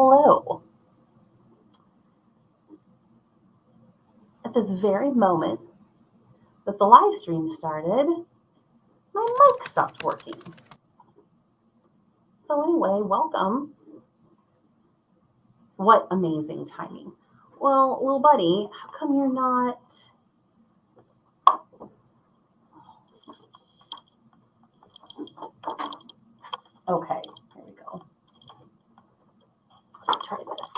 Hello. At this very moment that the live stream started, my mic stopped working. So anyway, welcome. What amazing timing. Well, little buddy, how come you're not... Okay, here we go. Let's try this.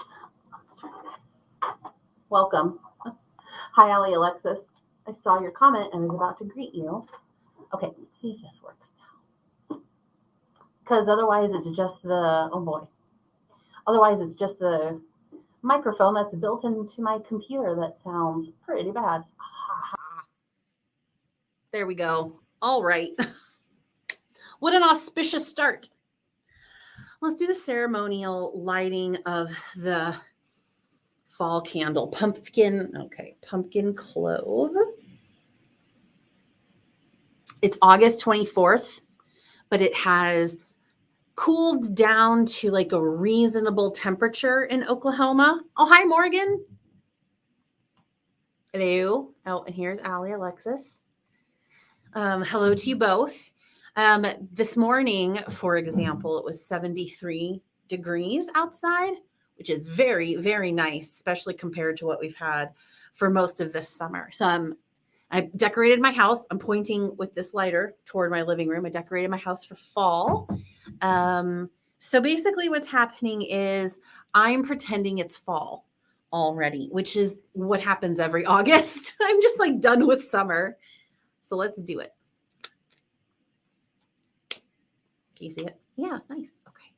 Welcome. Hi, Ali Alexis. I saw your comment and was about to greet you. Okay, let's see if this works now. Because otherwise it's just the, oh boy. Otherwise it's just the microphone that's built into my computer that sounds pretty bad. There we go. All right. What an auspicious start. Let's do the ceremonial lighting of the fall candle. Pumpkin clove. It's August 24th, but it has cooled down to like a reasonable temperature in Oklahoma. Oh, hi, Morgan. Hello. Oh, and here's Ali Alexis. Hello to you both. This morning, for example, it was 73 degrees outside, which is very, very nice, especially compared to what we've had for most of this summer. So I decorated my house. I'm pointing with this lighter toward my living room. I decorated my house for fall. So basically what's happening is I'm pretending it's fall already, which is what happens every August. I'm just like done with summer. So let's do it. Can you see it? Yeah, nice. Okay.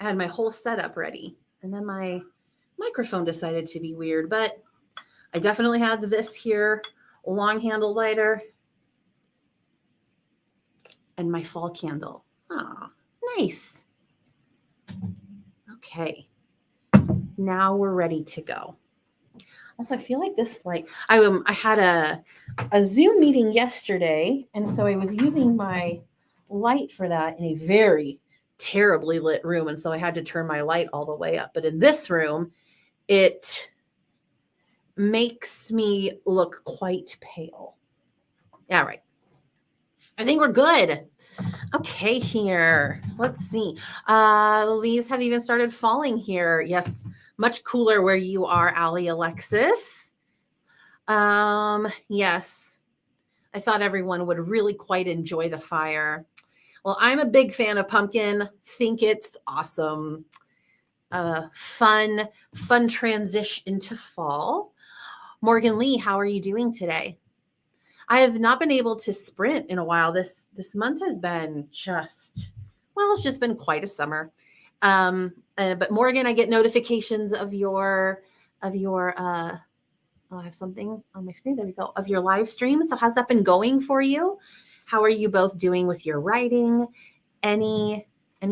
I had my whole setup ready, and then my microphone decided to be weird, but I definitely had this here, long handle lighter, and my fall candle. Ah, nice. Okay. Now we're ready to go. Also, I feel like this light, I had a Zoom meeting yesterday, and so I was using my light for that in a very terribly lit room, and so I had to turn my light all the way up. But in this room, it makes me look quite pale. Yeah, right. I think we're good. Okay, here. Let's see. The leaves have even started falling here. Yes, much cooler where you are, Ali Alexis. Yes. I thought everyone would really quite enjoy the fire. Well, I'm a big fan of pumpkin. Think it's awesome. Fun transition into fall. Morgan Lee, how are you doing today? I have not been able to sprint in a while. This month has been just, well, it's just been quite a summer. But Morgan, I get notifications of your oh, I have something on my screen. There we go. Of your live stream. So how's that been going for you? How are you both doing with your writing? Any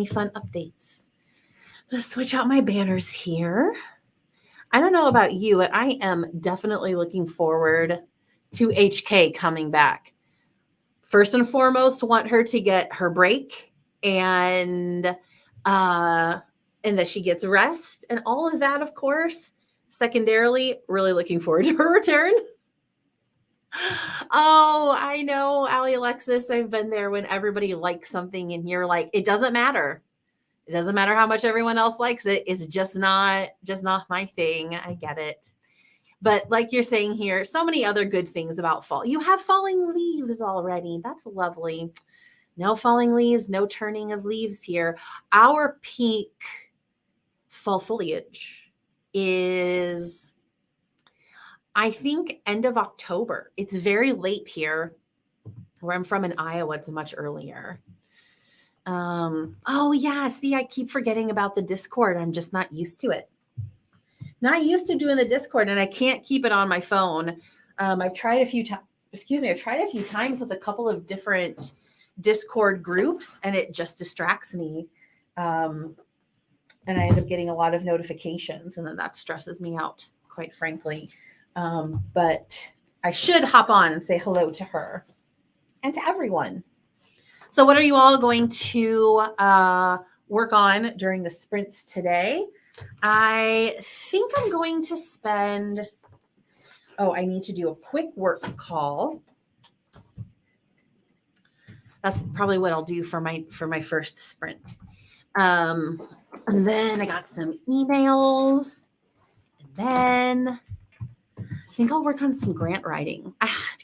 fun updates? Let's switch out my banners here. I don't know about you, but I am definitely looking forward to HK coming back. First and foremost, want her to get her break and that she gets rest and all of that, of course. Secondarily, really looking forward to her return. Oh, I know, Ali Alexis. I've been there when everybody likes something and you're like, it doesn't matter. It doesn't matter how much everyone else likes it. It's just not my thing. I get it. But like you're saying here, so many other good things about fall. You have falling leaves already. That's lovely. No falling leaves, no turning of leaves here. Our peak fall foliage is, I think, end of October. It's very late here. Where I'm from in Iowa, it's much earlier. Oh yeah, see, I keep forgetting about the Discord. I'm just not used to it. Not used to doing the Discord, and I can't keep it on my phone. I've tried a few times. I've tried a few times with a couple of different Discord groups, and it just distracts me. And I end up getting a lot of notifications, and then that stresses me out, quite frankly. But I should hop on and say hello to her and to everyone. So what are you all going to work on during the sprints today. I think I'm going to spend, I need to do a quick work call. That's probably what I'll do for my first sprint. And then I got some emails. And then I think I'll work on some grant writing.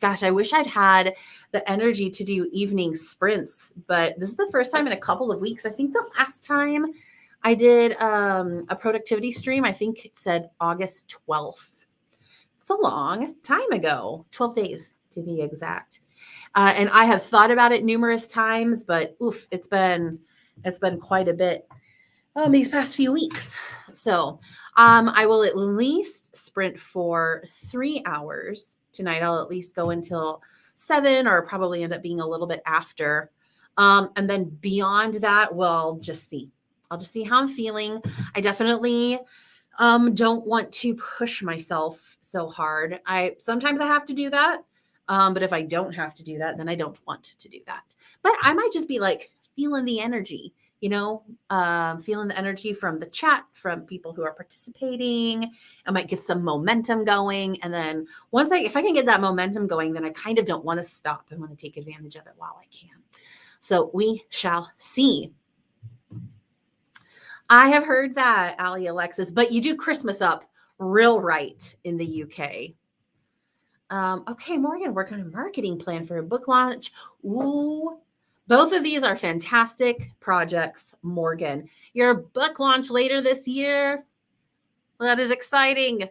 Gosh, I wish I'd had the energy to do evening sprints, but this is the first time in a couple of weeks. I think the last time I did a productivity stream, I think it said August 12th. It's a long time ago, 12 days to be exact. And I have thought about it numerous times, but oof, it's been quite a bit these past few weeks. So I will at least sprint for 3 hours tonight. I'll at least go until 7 or probably end up being a little bit after. And then beyond that, well, I'll just see how I'm feeling. I definitely don't want to push myself so hard. Sometimes I have to do that. But if I don't have to do that, then I don't want to do that. But I might just be like feeling the energy, feeling the energy from the chat, from people who are participating. I might get some momentum going. And then if I can get that momentum going, then I kind of don't want to stop. I want to take advantage of it while I can. So we shall see. I have heard that, Ali Alexis, but you do Christmas up real right in the UK. Okay, Morgan, work on a marketing plan for a book launch. Ooh, both of these are fantastic projects, Morgan. Your book launch later this year. That is exciting.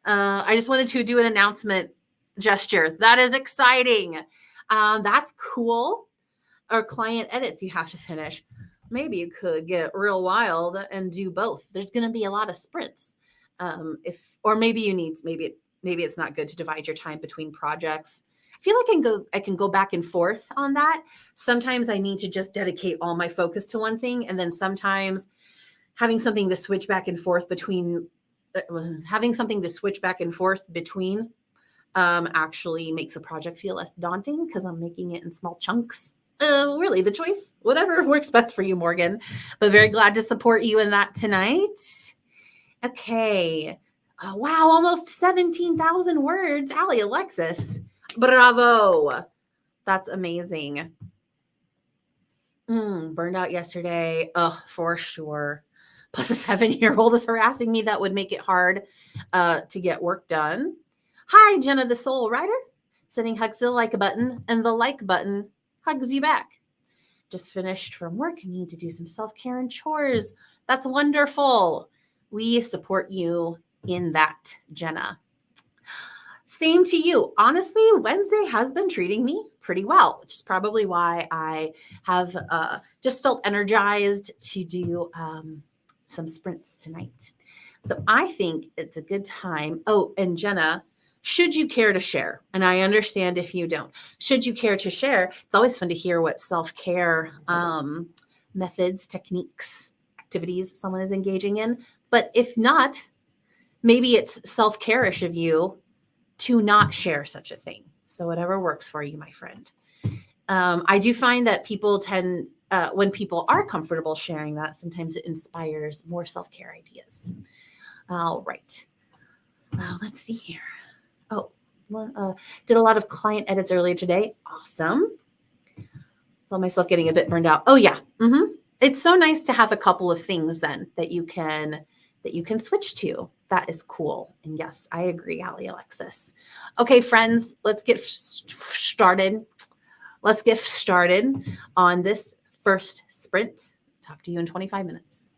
I just wanted to do an announcement gesture. That is exciting. That's cool. Or client edits you have to finish. Maybe you could get real wild and do both. There's going to be a lot of sprints. Maybe it's not good to divide your time between projects. I feel like I can go back and forth on that. Sometimes I need to just dedicate all my focus to one thing. And then sometimes having something to switch back and forth between actually makes a project feel less daunting because I'm making it in small chunks. Really, the choice, whatever works best for you, Morgan. But very glad to support you in that tonight. Okay. Wow, almost 17,000 words. Ali Alexis. Bravo. That's amazing. Burned out yesterday. For sure. Plus a 7-year-old is harassing me. That would make it hard to get work done. Hi, Jenna the Soul Rider. Sending hugs to the like button, and the like button hugs you back. Just finished from work. I need to do some self-care and chores. That's wonderful. We support you in that, Jenna. Same to you. Honestly, Wednesday has been treating me pretty well, which is probably why I have just felt energized to do some sprints tonight. So I think it's a good time. Oh, and Jenna, should you care to share, and I understand if you don't, should you care to share, it's always fun to hear what self-care methods, techniques, activities someone is engaging in. But if not, maybe it's self-care-ish of you to not share such a thing. So whatever works for you, my friend. I do find that people tend, when people are comfortable sharing that, sometimes it inspires more self-care ideas. All right. Let's see here. Did a lot of client edits earlier today. Awesome. Felt myself getting a bit burned out. Oh yeah. It's so nice to have a couple of things then that you can switch to. That is cool. And yes, I agree, Ali Alexis. Okay, friends, let's get started. Let's get started on this first sprint. Talk to you in 25 minutes.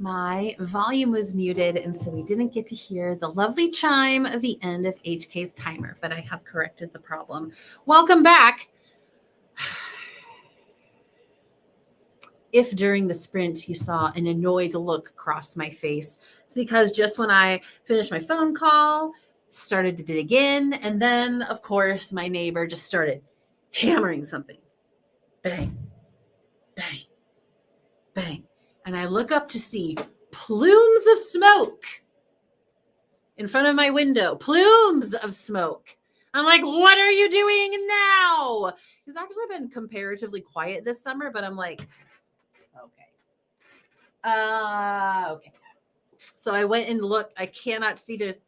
My volume was muted, and so we didn't get to hear the lovely chime of the end of HK's timer, but I have corrected the problem. Welcome back. If during the sprint you saw an annoyed look cross my face, it's because just when I finished my phone call, started to dig in, and then, of course, my neighbor just started hammering something. Bang, bang, bang. And I look up to see plumes of smoke in front of my window. Plumes of smoke. I'm like, what are you doing now? It's actually been comparatively quiet this summer, but I'm like, okay. So I went and looked. I cannot see. There's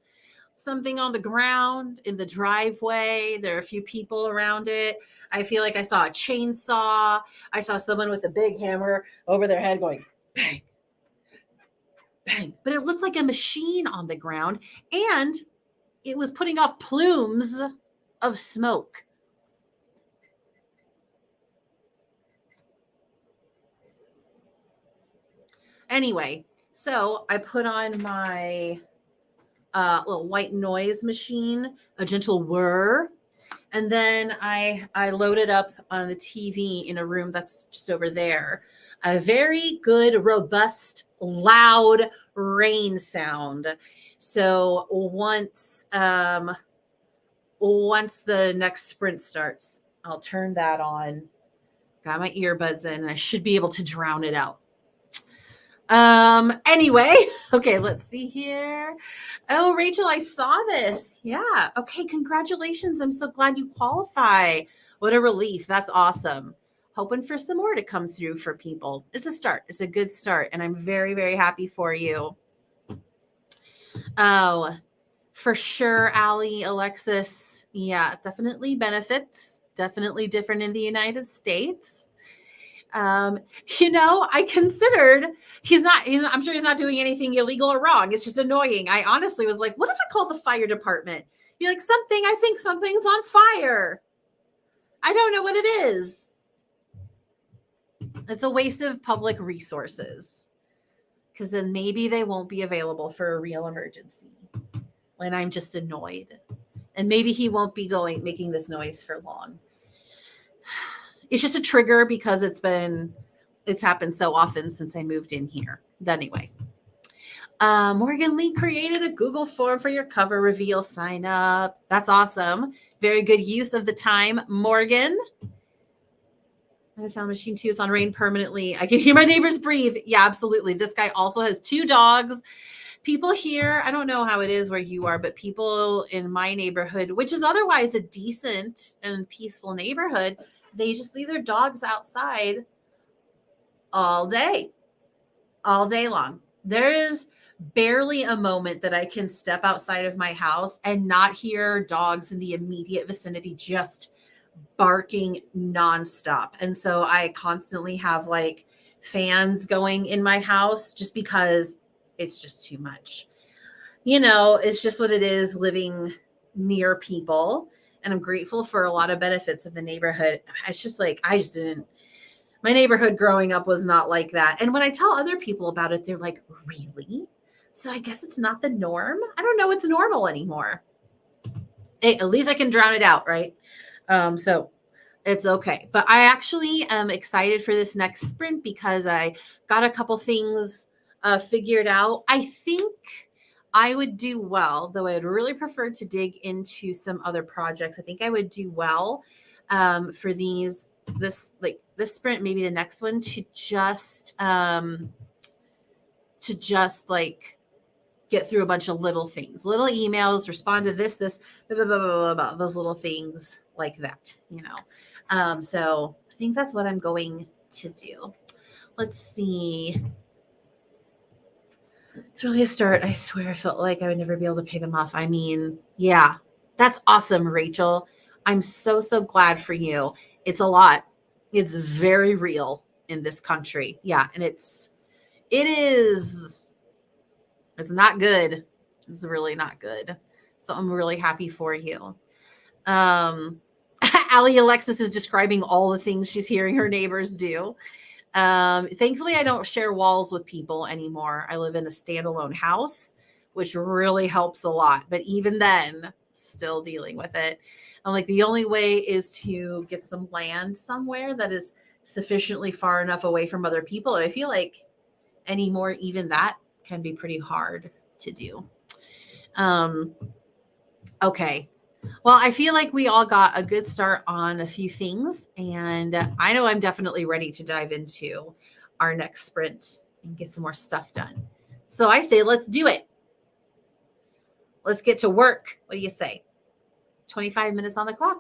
something on the ground in the driveway. There are a few people around it. I feel like I saw a chainsaw. I saw someone with a big hammer over their head going bang, bang. But it looked like a machine on the ground, and it was putting off plumes of smoke. Anyway, so I put on my little white noise machine, a gentle whir, and then I loaded up on the TV in a room that's just over there. A very good, robust, loud rain sound. So once the next sprint starts, I'll turn that on. Got my earbuds in, and I should be able to drown it out. Anyway, okay, let's see here. Oh, Rachel, I saw this. Yeah. Okay. Congratulations. I'm so glad you qualify. What a relief. That's awesome. Hoping for some more to come through for people. It's a start. It's a good start. And I'm very, very happy for you. Oh, for sure, Allie, Alexis. Yeah, definitely benefits. Definitely different in the United States. I considered I'm sure he's not doing anything illegal or wrong. It's just annoying. I honestly was like, what if I call the fire department? Be like, I think something's on fire. I don't know what it is. It's a waste of public resources, because then maybe they won't be available for a real emergency when I'm just annoyed. And maybe he won't be making this noise for long. It's just a trigger because it's happened so often since I moved in here. But anyway, Morgan Lee created a Google form for your cover reveal sign up. That's awesome. Very good use of the time, Morgan. My sound machine too is on rain permanently. I can hear my neighbors breathe. Yeah, absolutely. This guy also has 2 dogs. People here, I don't know how it is where you are, but people in my neighborhood, which is otherwise a decent and peaceful neighborhood, they just leave their dogs outside all day long. There is barely a moment that I can step outside of my house and not hear dogs in the immediate vicinity just barking nonstop. And so I constantly have like fans going in my house just because it's just too much. It's just what it is living near people. And I'm grateful for a lot of benefits of the neighborhood. It's just like, my neighborhood growing up was not like that. And when I tell other people about it, they're like, really? So I guess it's not the norm. I don't know what's normal anymore. Hey, at least I can drown it out, right? So it's okay. But I actually am excited for this next sprint because I got a couple things figured out. I think I would do well, though I would really prefer to dig into some other projects. I think I would do well for this sprint, maybe the next one, to just like get through a bunch of little things, little emails, respond to this, blah, blah, blah, blah, blah, those little things like that, So I think that's what I'm going to do. Let's see. It's really a start. I swear I felt like I would never be able to pay them off. I mean, yeah, that's awesome, Rachel. I'm so, so glad for you. It's a lot. It's very real in this country. Yeah. And it's not good. It's really not good. So I'm really happy for you. Allie Alexis is describing all the things she's hearing her neighbors do. Thankfully, I don't share walls with people anymore. I live in a standalone house, which really helps a lot. But even then, still dealing with it. I'm like, the only way is to get some land somewhere that is sufficiently far enough away from other people. I feel like anymore, even that can be pretty hard to do. Um, okay. Well, I feel like we all got a good start on a few things, and I know I'm definitely ready to dive into our next sprint and get some more stuff done. So I say, let's do it. Let's get to work. What do you say? 25 minutes on the clock.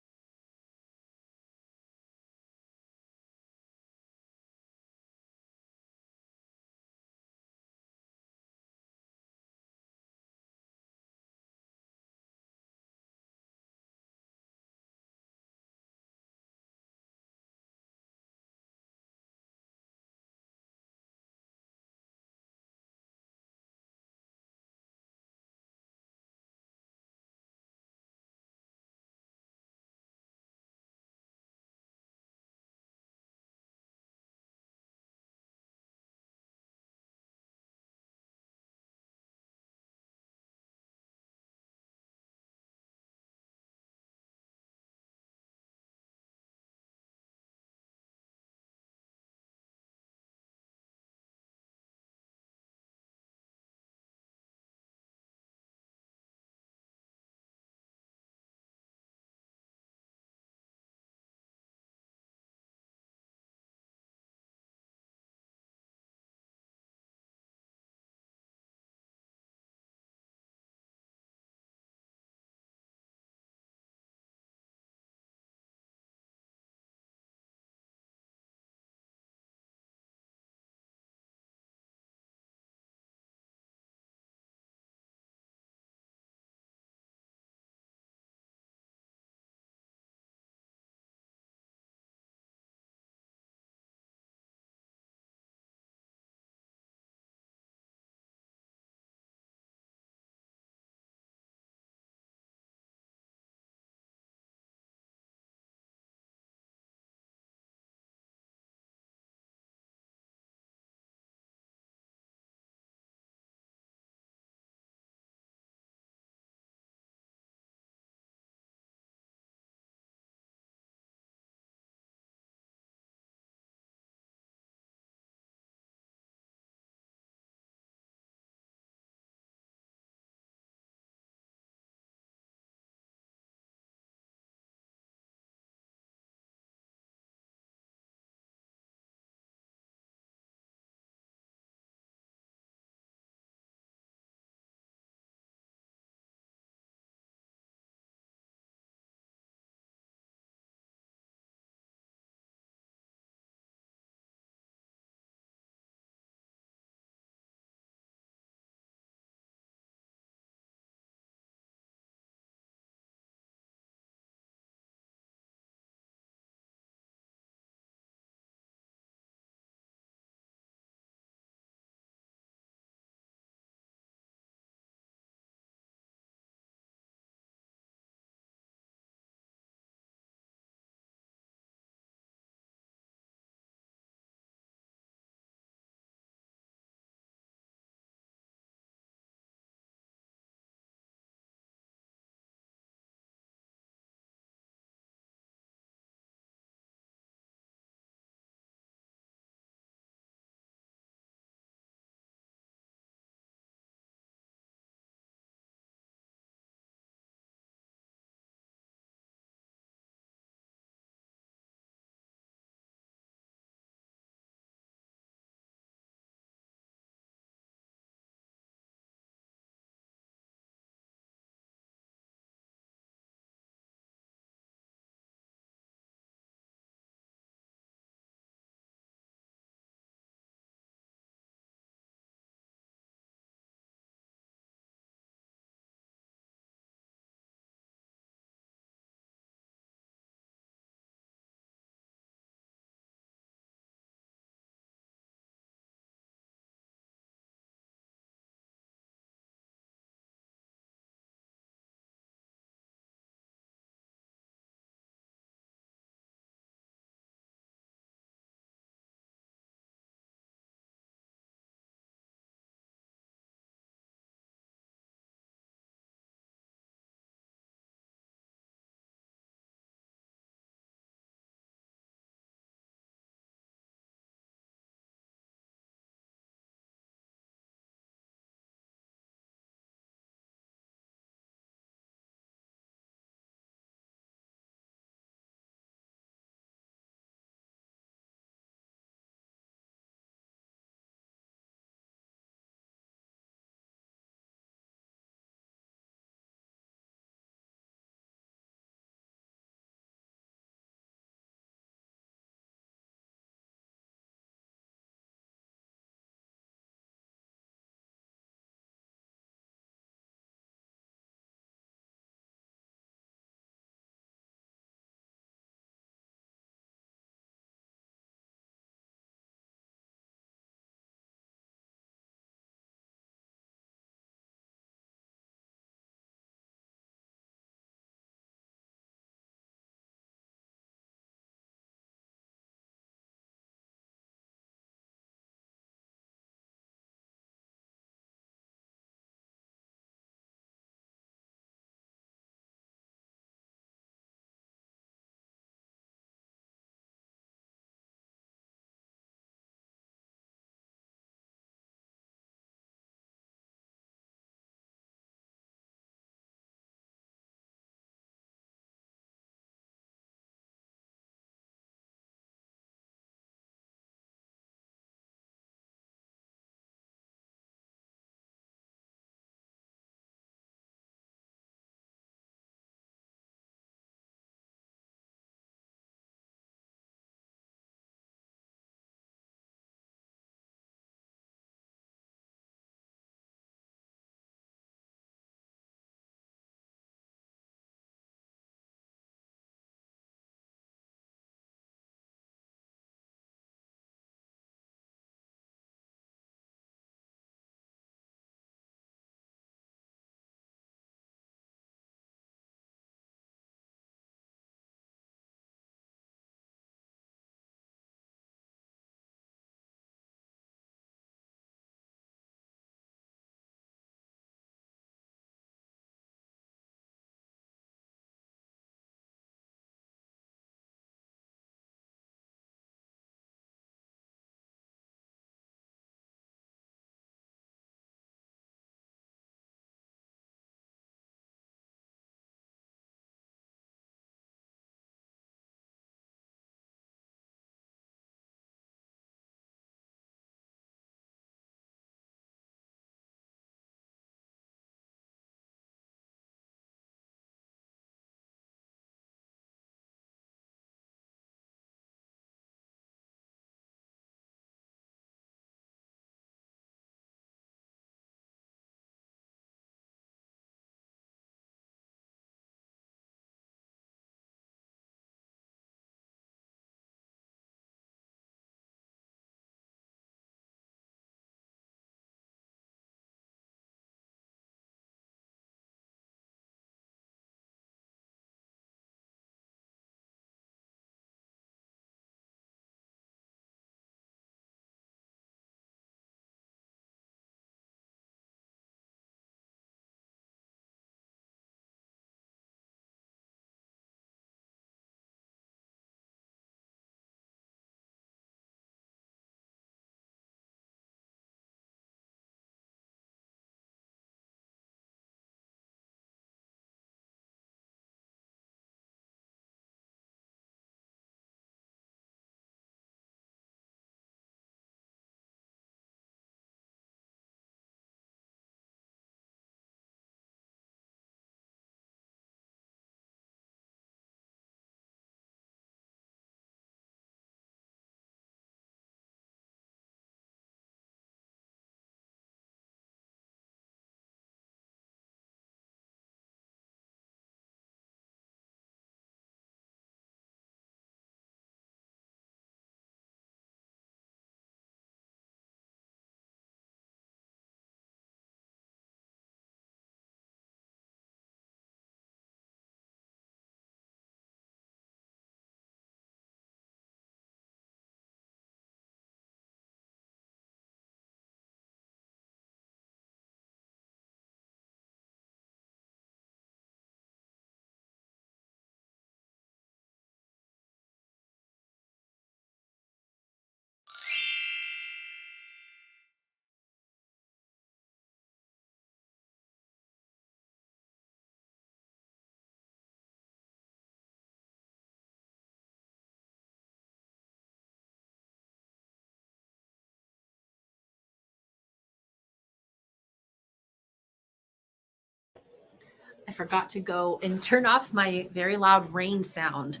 I forgot to go and turn off my very loud rain sound.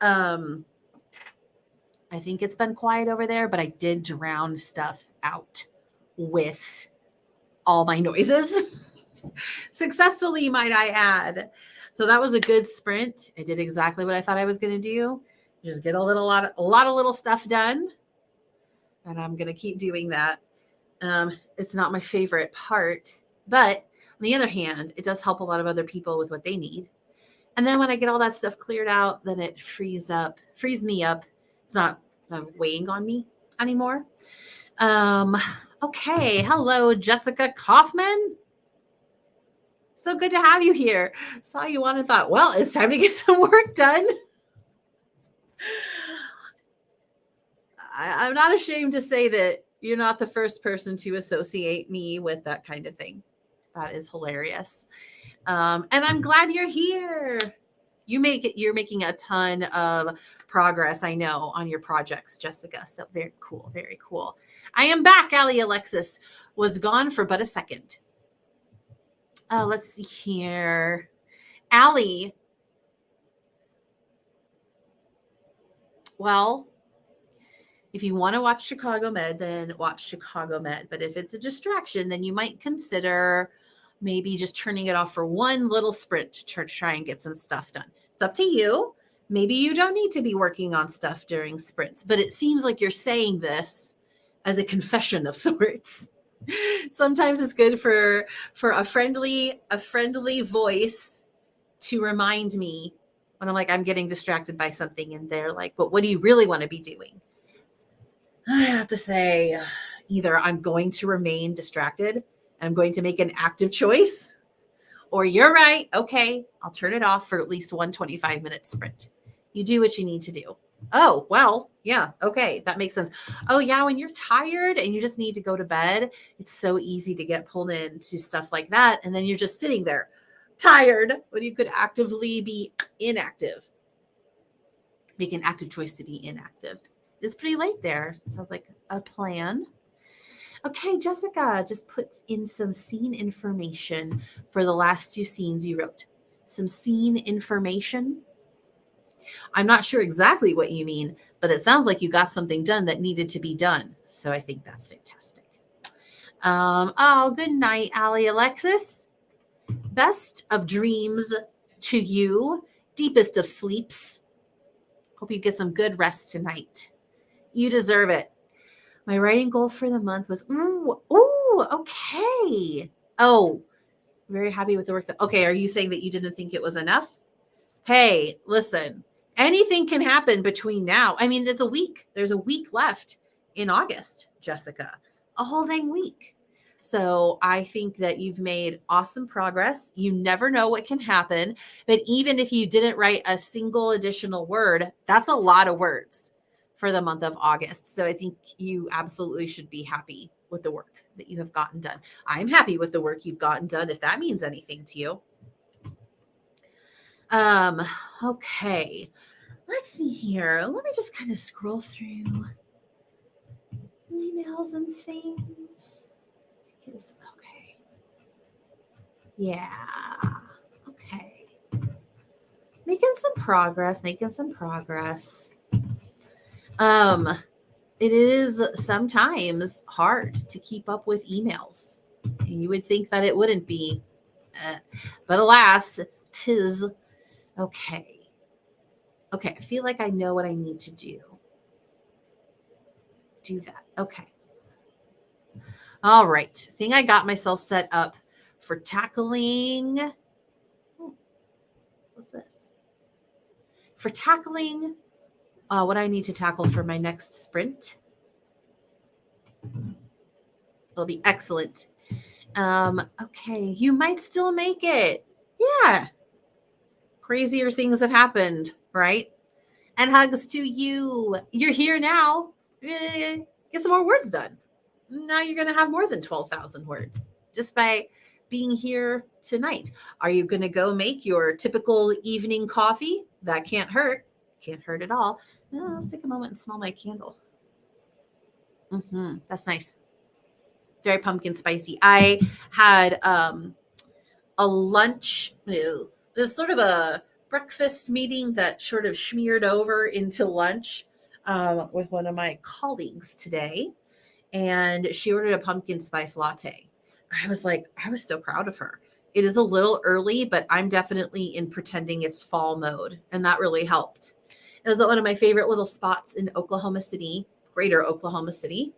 I think it's been quiet over there, but I did drown stuff out with all my noises. Successfully, might I add. So that was a good sprint. I did exactly what I thought I was going to do. Just get a lot of little stuff done. And I'm going to keep doing that. It's not my favorite part, but on the other hand, it does help a lot of other people with what they need. And then when I get all that stuff cleared out, then it frees me up. It's not weighing on me anymore. Okay. Hello, Jessica Kaufman. So good to have you here. Saw you on and thought, well, it's time to get some work done. I'm not ashamed to say that you're not the first person to associate me with that kind of thing. That is hilarious. And I'm glad you're here. You're making a ton of progress, I know, on your projects, Jessica. So very cool, very cool. I am back. Allie Alexis was gone for but a second. Let's see here. Allie. Well, if you want to watch Chicago Med, then watch Chicago Med. But if it's a distraction, then you might consider maybe just turning it off for one little sprint to try and get some stuff done. It's up to you. Maybe you don't need to be working on stuff during sprints, but it seems like you're saying this as a confession of sorts. Sometimes it's good for a friendly voice to remind me when I'm like, I'm getting distracted by something, and they're like, but what do you really want to be doing? I have to say, either I'm going to remain distracted and I'm going to make an active choice, or you're right. Okay, I'll turn it off for at least one 25-minute sprint. You do what you need to do. Oh, well, yeah. Okay. That makes sense. Oh yeah. When you're tired and you just need to go to bed, it's so easy to get pulled into stuff like that. And then you're just sitting there tired when you could actively be inactive. Make an active choice to be inactive. It's pretty late there. It sounds like a plan. Okay, Jessica just puts in some scene information for the last two scenes you wrote. Some scene information. I'm not sure exactly what you mean, but it sounds like you got something done that needed to be done. So I think that's fantastic. Oh, good night, Allie Alexis. Best of dreams to you. Deepest of sleeps. Hope you get some good rest tonight. You deserve it. My writing goal for the month was, okay. Oh, very happy with the work. Okay, are you saying that you didn't think it was enough? Hey, listen, anything can happen between now. I mean, there's a week left in August, Jessica, a whole dang week. So I think that you've made awesome progress. You never know what can happen, but even if you didn't write a single additional word, that's a lot of words for the month of August. So I think you absolutely should be happy with the work that you have gotten done. I'm happy with the work you've gotten done, if that means anything to you. Okay. Let's see here. Let me just kind of scroll through emails and things. Okay. Yeah. Okay. Making some progress. It is sometimes hard to keep up with emails. You would think that it wouldn't be, but alas, 'tis. Okay. I feel like I know what I need to do. Do that. Okay. All right. I think I got myself set up for tackling. What's this? For tackling what I need to tackle for my next sprint. It'll be excellent. Okay. You might still make it. Yeah. Crazier things have happened, right? And hugs to you. You're here now. Get some more words done. Now you're going to have more than 12,000 words just by being here tonight. Are you going to go make your typical evening coffee? That can't hurt. Can't hurt at all. No, let's take a moment and smell my candle. That's nice. Very pumpkin spicy. I had a a lunch, there's sort of a breakfast meeting that sort of smeared over into lunch with one of my colleagues today. And she ordered a pumpkin spice latte. I was so proud of her. It is a little early, but I'm definitely in pretending it's fall mode. And that really helped. It was at one of my favorite little spots in Oklahoma City, greater Oklahoma City.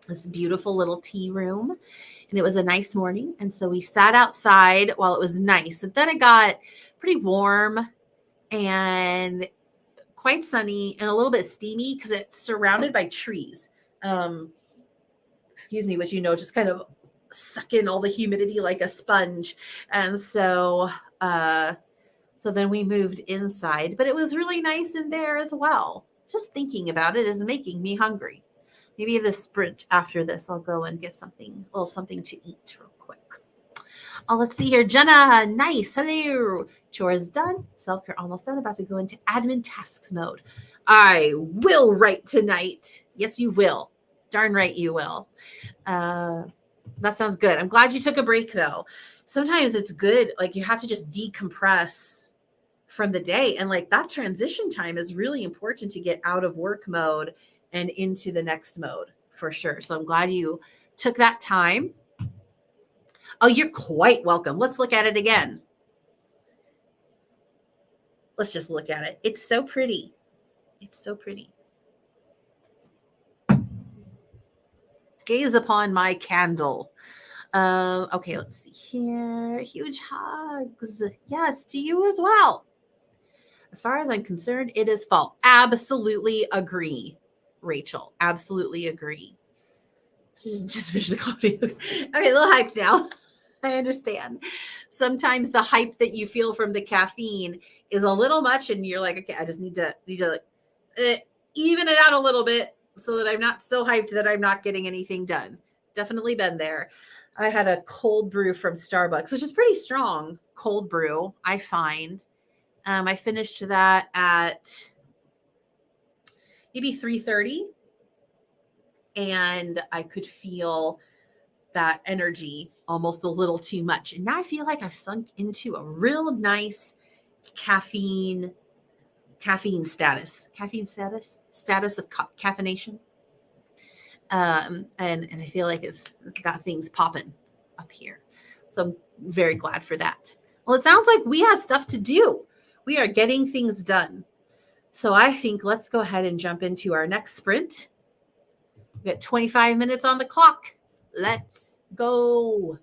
This beautiful little tea room. And it was a nice morning. And so we sat outside while it was nice. And then it got pretty warm and quite sunny and a little bit steamy because it's surrounded by trees. Excuse me, which, just kind of suck in all the humidity like a sponge. And so then we moved inside, but it was really nice in there as well. Just thinking about it is making me hungry. Maybe the sprint after this, I'll go and get a little something to eat real quick. Oh, let's see here. Jenna, nice. Hello. Chores done. Self-care almost done. About to go into admin tasks mode. I will write tonight. Yes, you will. Darn right you will. That sounds good. I'm glad you took a break, though. Sometimes it's good. Like, you have to just decompress from the day. And like that transition time is really important to get out of work mode and into the next mode for sure. So I'm glad you took that time. Oh, you're quite welcome. Let's look at it again. Let's just look at it. It's so pretty. It's so pretty. Gaze upon my candle. Okay, let's see here. Huge hugs. Yes, to you as well. As far as I'm concerned, it is fall. Absolutely agree, Rachel. Absolutely agree. Just finish the coffee. Okay, a little hyped now. I understand. Sometimes the hype that you feel from the caffeine is a little much, and you're like, okay, I just need to even it out a little bit so that I'm not so hyped that I'm not getting anything done. Definitely been there. I had a cold brew from Starbucks, which is pretty strong cold brew, I find. I finished that at maybe 3:30, and I could feel that energy almost a little too much. And now I feel like I've sunk into a real nice caffeine status of caffeination. And I feel like it's got things popping up here. So I'm very glad for that. Well, it sounds like we have stuff to do. We are getting things done. So I think let's go ahead and jump into our next sprint. We got 25 minutes on the clock. Let's go.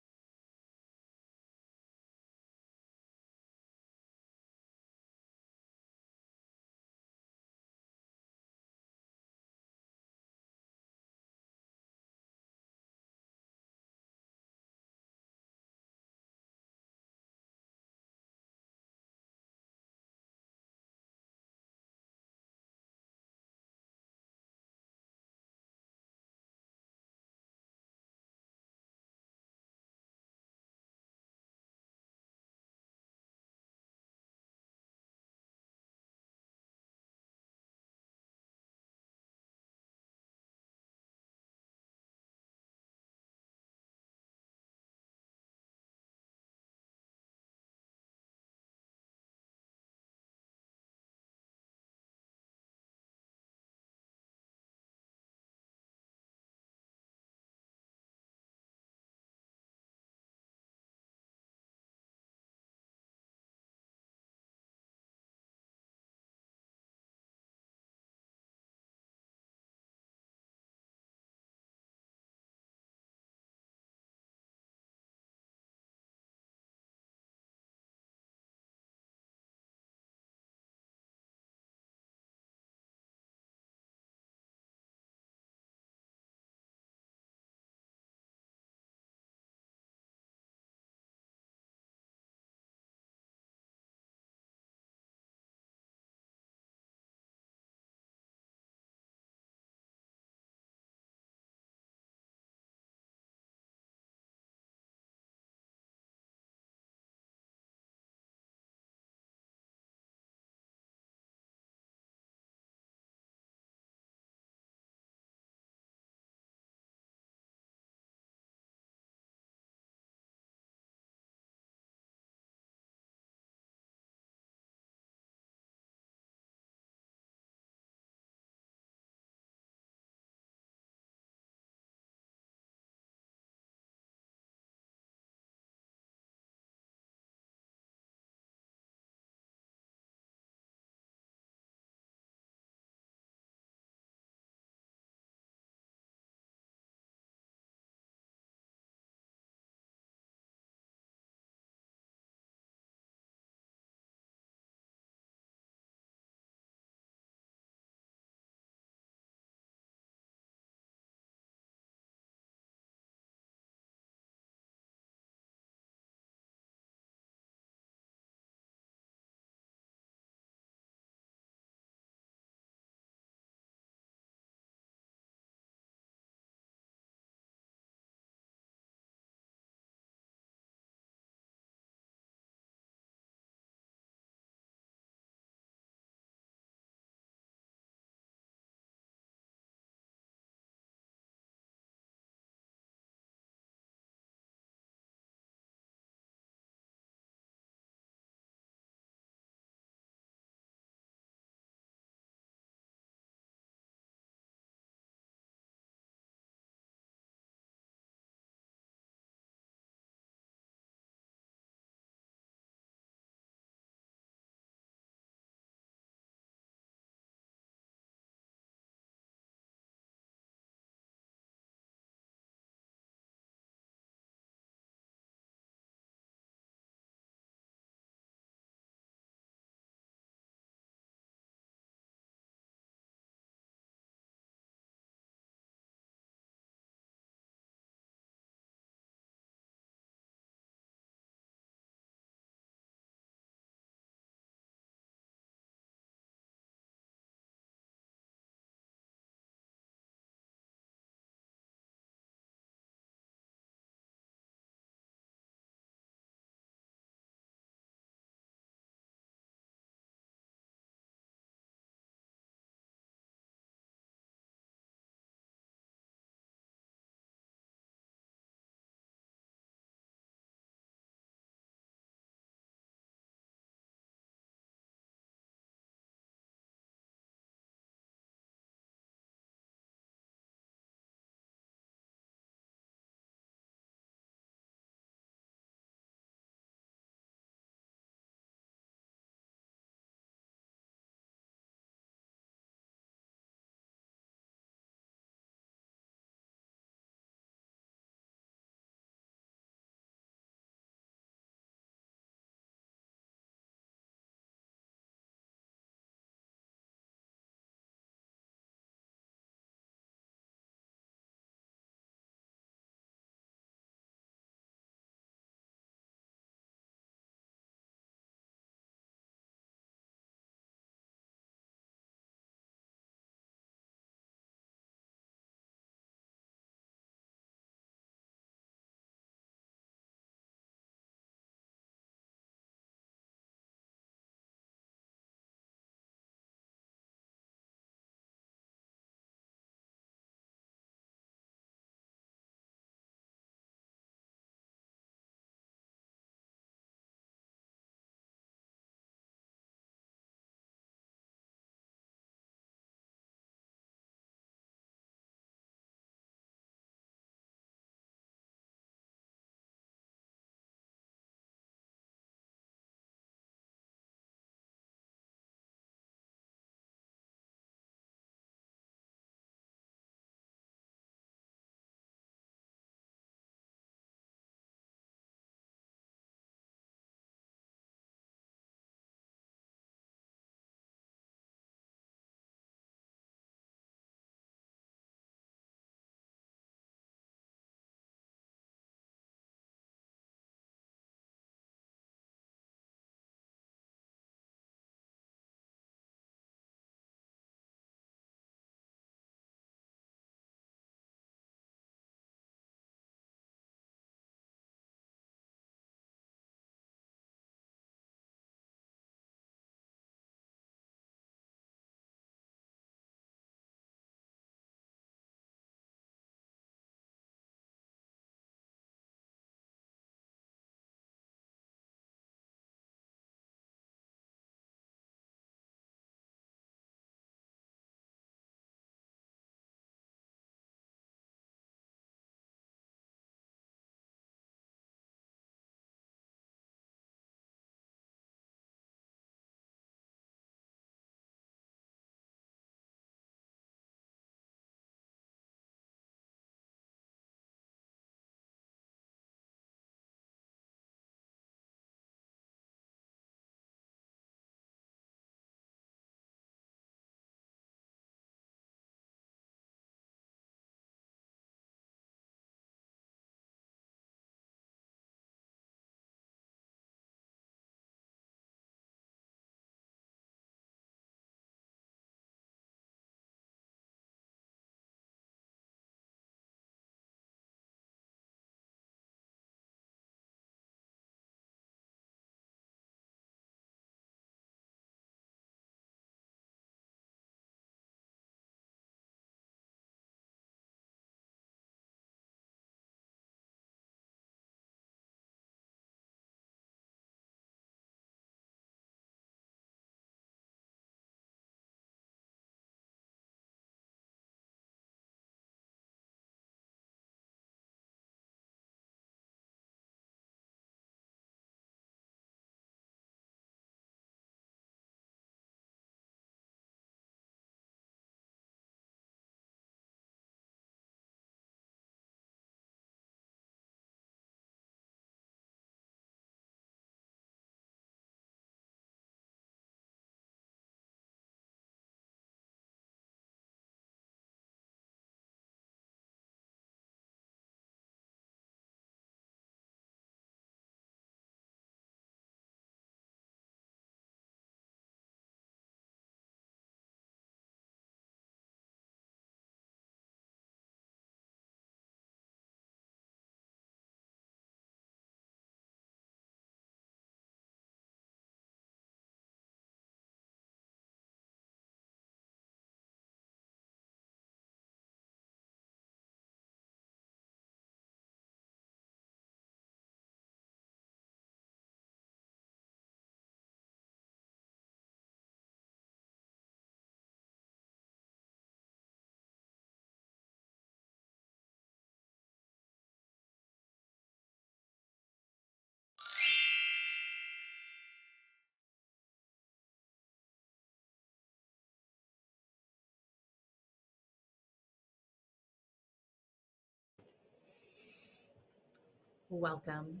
Welcome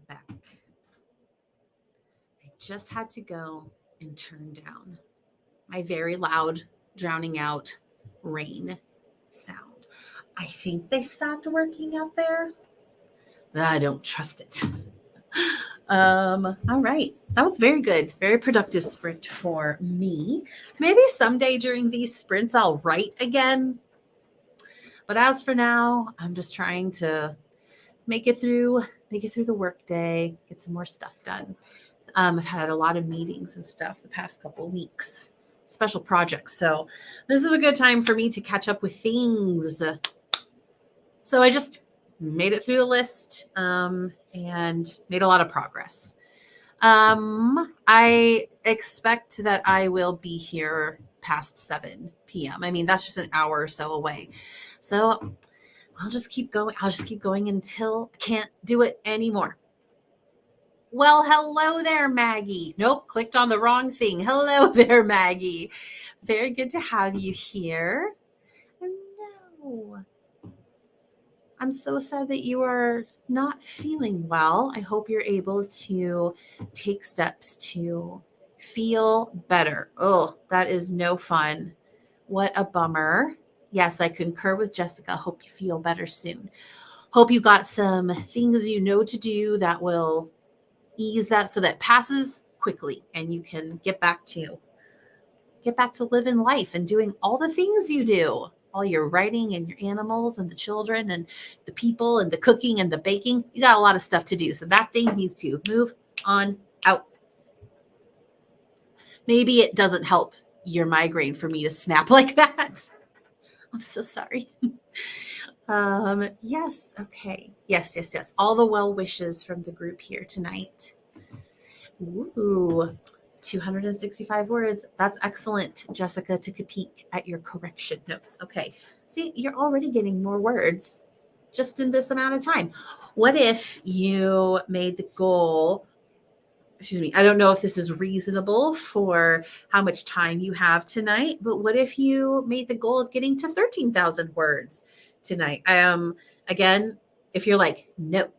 back. I just had to go and turn down my very loud, drowning out rain sound. I think they stopped working out there. I don't trust it. All right. That was very good. Very productive sprint for me. Maybe someday during these sprints I'll write again. But as for now, I'm just trying to make it through the workday, get some more stuff done. I've had a lot of meetings and stuff the past couple of weeks, special projects. So this is a good time for me to catch up with things. So I just made it through the list and made a lot of progress. I expect that I will be here past 7 p.m. I mean, that's just an hour or so away. So I'll just keep going. I'll just keep going until I can't do it anymore. Well, hello there, Maggie. Nope, clicked on the wrong thing. Hello there, Maggie. Very good to have you here. No. I'm so sad that you are not feeling well. I hope you're able to take steps to feel better. Oh, that is no fun. What a bummer. Yes, I concur with Jessica. Hope you feel better soon. Hope you got some things you know to do that will ease that so that passes quickly and you can get back to living life and doing all the things you do. All your writing and your animals and the children and the people and the cooking and the baking. You got a lot of stuff to do. So that thing needs to move on out. Maybe it doesn't help your migraine for me to snap like that. I'm so sorry. Yes. Okay. Yes. All the well wishes from the group here tonight. Ooh, 265 words. That's excellent, Jessica, took a peek at your correction notes. Okay. See, you're already getting more words just in this amount of time. What if you made the goal? Excuse me. I don't know if this is reasonable for how much time you have tonight, but what if you made the goal of getting to 13,000 words tonight? Again, if you're like, no,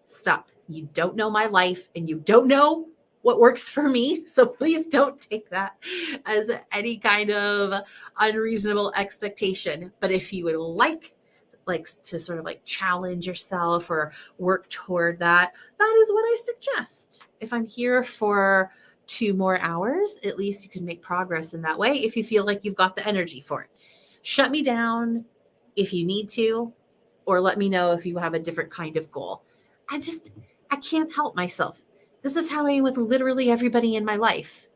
stop. You don't know my life and you don't know what works for me. So please don't take that as any kind of unreasonable expectation. But if you would like to sort of like challenge yourself or work toward that, that is what I suggest. If I'm here for 2 more hours, at least you can make progress in that way if you feel like you've got the energy for it. Shut me down if you need to, or let me know if you have a different kind of goal. I can't help myself. This is how I am with literally everybody in my life.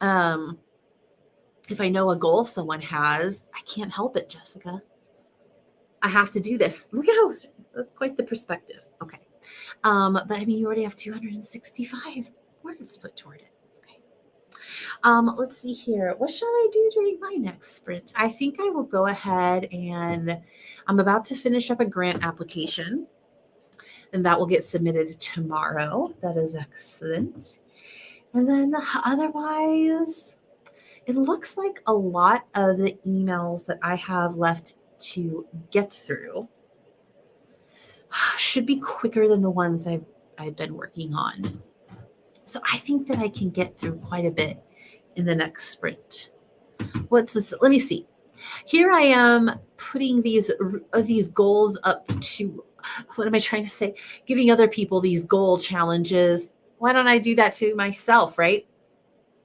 If I know a goal someone has, I can't help it, Jessica. I have to do this. Look how that's quite the perspective. Okay. But I mean, you already have 265 words put toward it. Okay. Let's see here. What shall I do during my next sprint? I think I will go ahead and I'm about to finish up a grant application. And that will get submitted tomorrow. That is excellent. And then otherwise, it looks like a lot of the emails that I have left to get through should be quicker than the ones I've been working on. So I think that I can get through quite a bit in the next sprint. What's this? Let me see. Here I am putting these goals up to, what am I trying to say? Giving other people these goal challenges. Why don't I do that to myself, right?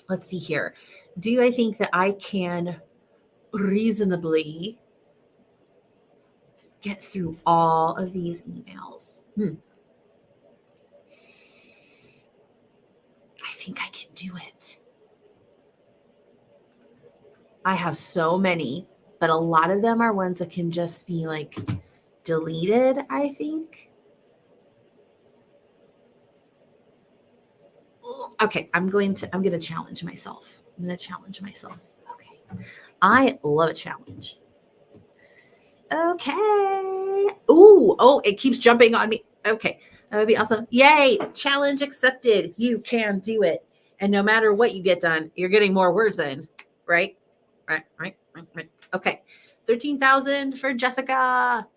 Let's see here. Do I think that I can reasonably get through all of these emails? I think I can do it. I have so many, but a lot of them are ones that can just be like deleted, I think. Okay, I'm going to challenge myself. I'm going to challenge myself. Okay. I love a challenge. Okay. Oh, it keeps jumping on me. Okay. That would be awesome. Yay. Challenge accepted. You can do it. And no matter what you get done, you're getting more words in, right? Right. Okay. 13,000 for Jessica.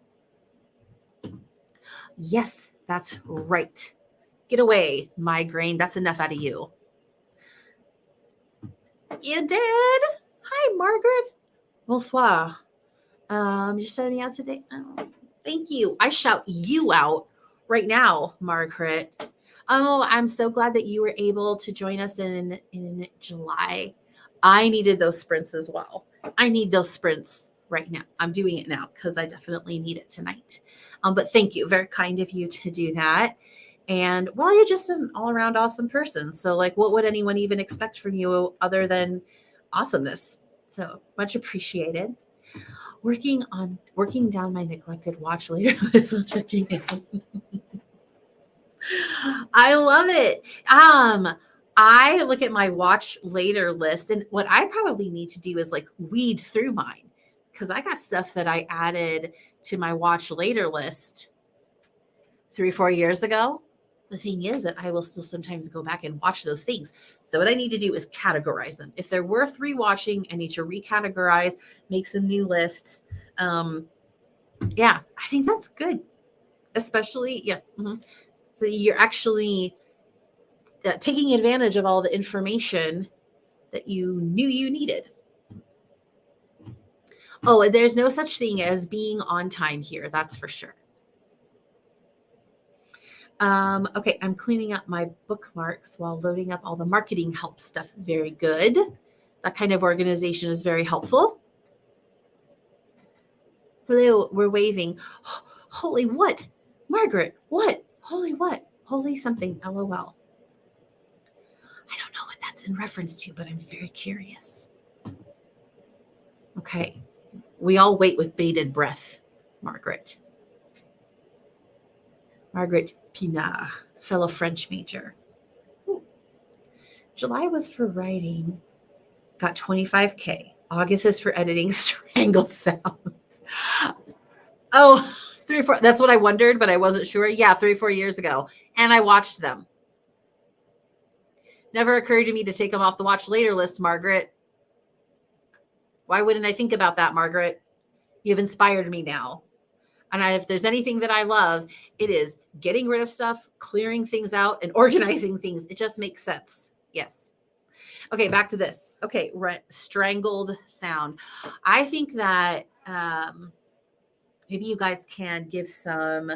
Yes, that's right. Get away, migraine. That's enough out of you. You did? Hi, Margaret. Bonsoir. You're shouting me out today? Oh, thank you. I shout you out right now, Margaret. Oh, I'm so glad that you were able to join us in July. I needed those sprints as well. I need those sprints right now. I'm doing it now because I definitely need it tonight. But thank you. Very kind of you to do that. And well, you're just an all around awesome person. So, like, what would anyone even expect from you other than awesomeness? So much appreciated. Working down my neglected watch later list while checking in. I love it. I look at my watch later list, and what I probably need to do is like weed through mine because I got stuff that I added to my watch later list 3-4 years ago. The thing is that I will still sometimes go back and watch those things. So what I need to do is categorize them. If they're worth rewatching, I need to recategorize, make some new lists. Yeah, I think that's good. Especially, yeah. So you're actually taking advantage of all the information that you knew you needed. Oh, there's no such thing as being on time here. That's for sure. Okay, I'm cleaning up my bookmarks while loading up all the marketing help stuff. Very good. That kind of organization is very helpful. Hello, we're waving. Holy what? Margaret, what? Holy what? Holy something, LOL. I don't know what that's in reference to, but I'm very curious. Okay, we all wait with bated breath, Margaret. Margaret Pinard, fellow French major. Ooh. July was for writing, got 25K. August is for editing strangled sound. Oh, 3-4. That's what I wondered, but I wasn't sure. Yeah, 3-4 years ago. And I watched them. Never occurred to me to take them off the watch later list, Margaret. Why wouldn't I think about that, Margaret? You've inspired me now. And if there's anything that I love, it is getting rid of stuff, clearing things out, and organizing things. It just makes sense. Yes. Okay, back to this. Okay, strangled sound. I think that maybe you guys can give some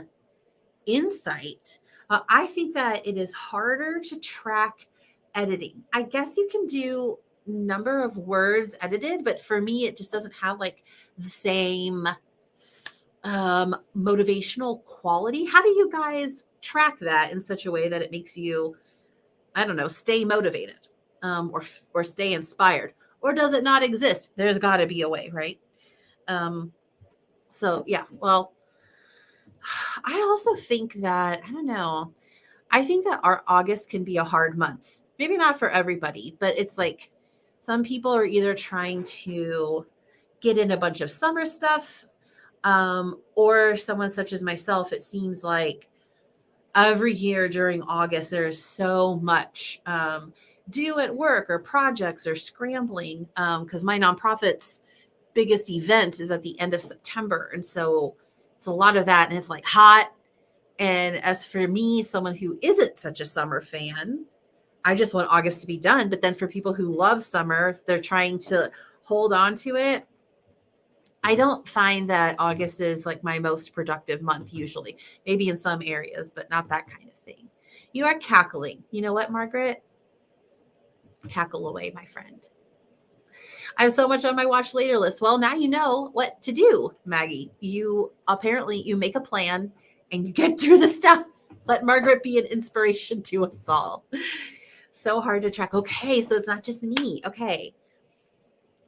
insight. I think that it is harder to track editing. I guess you can do number of words edited, but for me, it just doesn't have like the same motivational quality. How do you guys track that in such a way that it makes you, I don't know, stay motivated or stay inspired? Or does it not exist? There's got to be a way, right? So yeah, well, I also think that, I don't know, I think that our August can be a hard month. Maybe not for everybody, but it's like some people are either trying to get in a bunch of summer stuff, or someone such as myself, it seems like every year during August, there's so much due at work or projects or scrambling because my nonprofit's biggest event is at the end of September. And so it's a lot of that. And it's like hot. And as for me, someone who isn't such a summer fan, I just want August to be done. But then for people who love summer, they're trying to hold on to it. I don't find that August is like my most productive month usually, maybe in some areas, but not that kind of thing. You are cackling. You know what, Margaret? Cackle away, my friend. I have so much on my watch later list. Well, now you know what to do, Maggie. You make a plan and you get through the stuff. Let Margaret be an inspiration to us all. So hard to track. Okay, so it's not just me. Okay.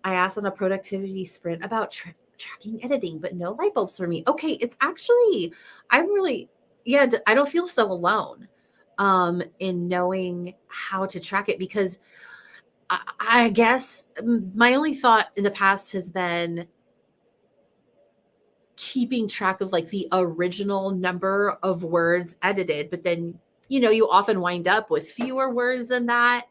I asked on a productivity sprint about tracking editing, but no light bulbs for me. Okay, it's actually, I don't feel so alone in knowing how to track it because I guess my only thought in the past has been keeping track of like the original number of words edited, but then, you often wind up with fewer words than that.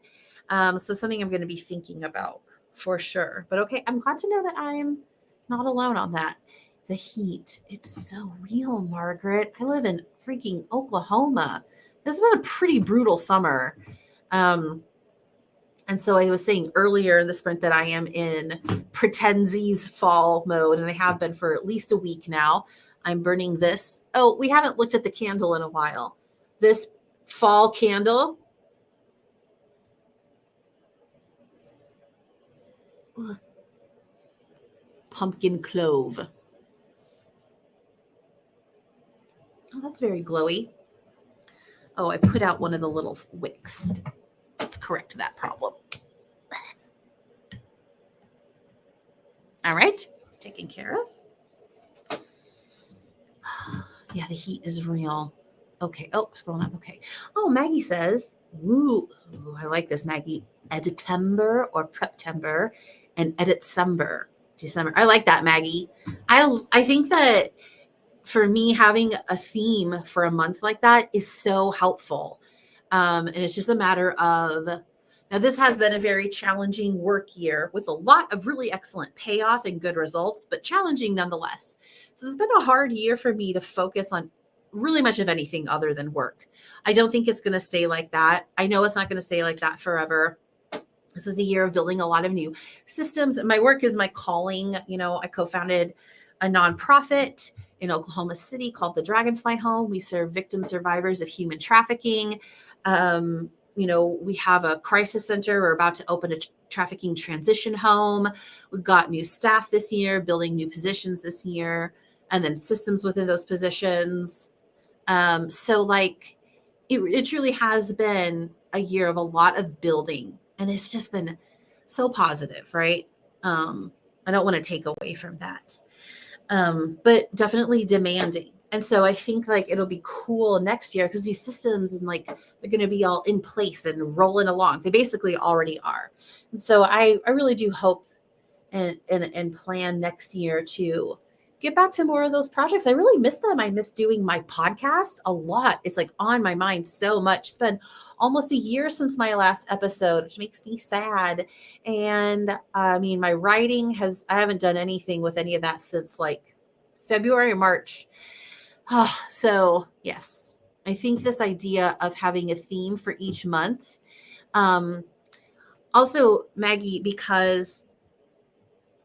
So something I'm going to be thinking about for sure. But okay, I'm glad to know that I'm not alone on that. The heat. It's so real, Margaret. I live in freaking Oklahoma. This has been a pretty brutal summer. And so I was saying earlier in the sprint that I am in pretensies fall mode, and I have been for at least a week now. I'm burning this. Oh, we haven't looked at the candle in a while. This fall candle. Pumpkin clove. Oh, that's very glowy. Oh, I put out one of the little wicks. Let's correct that problem. All right, taken care of. Yeah, the heat is real. Okay. Oh, scrolling up. Okay. Oh, Maggie says, ooh, I like this, Maggie. Editember or Preptember and Editsember. December. I like that, Maggie. I think that for me, having a theme for a month like that is so helpful. And it's just a matter of, now this has been a very challenging work year with a lot of really excellent payoff and good results, but challenging nonetheless. So it's been a hard year for me to focus on really much of anything other than work. I don't think it's going to stay like that. I know it's not going to stay like that forever. This was a year of building a lot of new systems. My work is my calling. I co-founded a nonprofit in Oklahoma City called the Dragonfly Home. We serve victim survivors of human trafficking. We have a crisis center. We're about to open a trafficking transition home. We've got new staff this year, building new positions this year, and then systems within those positions. It truly has been a year of a lot of building, and it's just been so positive, right? I don't want to take away from that. But definitely demanding. And so I think it'll be cool next year because these systems and they're going to be all in place and rolling along. They basically already are. And so I really do hope and plan next year to get back to more of those projects. I really miss them. I miss doing my podcast a lot. It's on my mind so much. It's been almost a year since my last episode, which makes me sad. And my writing I haven't done anything with any of that since February or March. So yes, I think this idea of having a theme for each month. Also, Maggie, because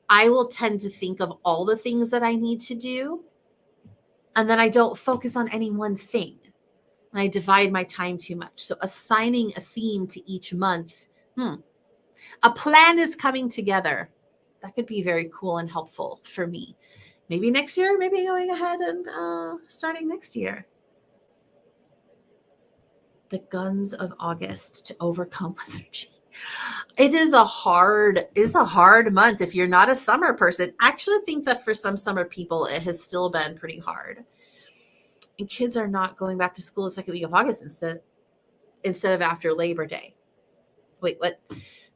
I will tend to think of all the things that I need to do, and then I don't focus on any one thing. And I divide my time too much. So assigning a theme to each month, a plan is coming together. That could be very cool and helpful for me. Maybe next year, maybe going ahead and starting next year. The Guns of August to overcome lethargy. It is a hard month if you're not a summer person. I actually think that for some summer people, it has still been pretty hard. And kids are not going back to school the second week of August instead of after Labor Day. Wait, what?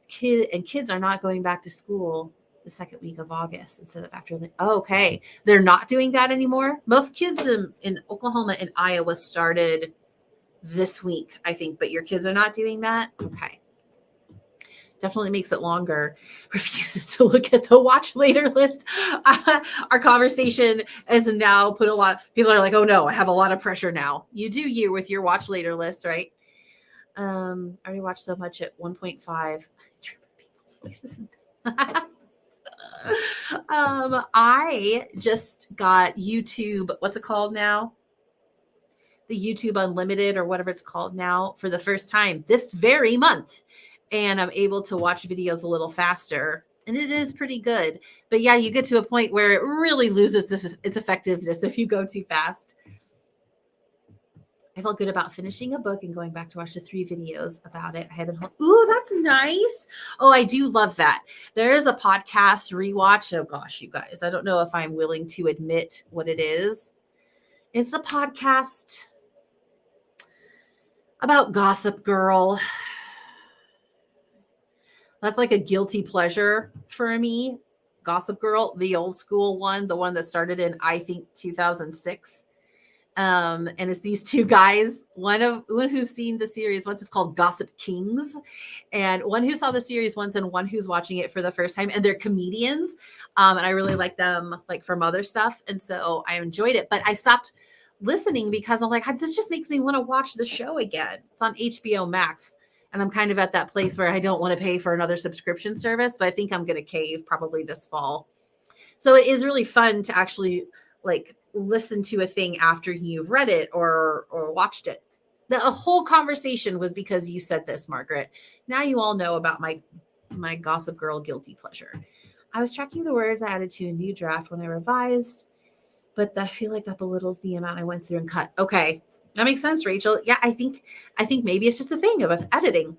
Kids are not going back to school the second week of August instead of after. Okay, they're not doing that anymore. Most kids in Oklahoma and Iowa started this week, I think, but your kids are not doing that. Okay. Definitely makes it longer. Refuses to look at the watch later list. Our conversation has now put a lot. People are like, "Oh no, I have a lot of pressure now." You do you with your watch later list, right? I already watched so much at 1.5. People's voices. I just got YouTube. What's it called now? The YouTube Unlimited or whatever it's called now for the first time this very month. And I'm able to watch videos a little faster. And it is pretty good. But yeah, you get to a point where it really loses its effectiveness if you go too fast. I felt good about finishing a book and going back to watch the 3 videos about it. I haven't. Ooh, that's nice. Oh, I do love that. There is a podcast rewatch. Oh gosh, you guys, I don't know if I'm willing to admit what it is. It's a podcast about Gossip Girl. That's like a guilty pleasure for me. Gossip Girl, the old school one, the one that started in, I think, 2006. And it's these two guys, one who's seen the series once. It's called Gossip Kings, and one who saw the series once and one who's watching it for the first time. And they're comedians, and I really like them, like from other stuff, and so I enjoyed it. But I stopped listening because I'm like, this just makes me want to watch the show again. It's on HBO Max, and I'm kind of at that place where I don't want to pay for another subscription service, but I think I'm going to cave probably this fall. So it is really fun to actually like listen to a thing after you've read it or watched it. The whole conversation was because you said this, Margaret. Now you all know about my Gossip Girl guilty pleasure. I was tracking the words I added to a new draft when I revised, but I feel like that belittles the amount I went through and cut. Okay, that makes sense, Rachel. Yeah, I think maybe it's just a thing of editing.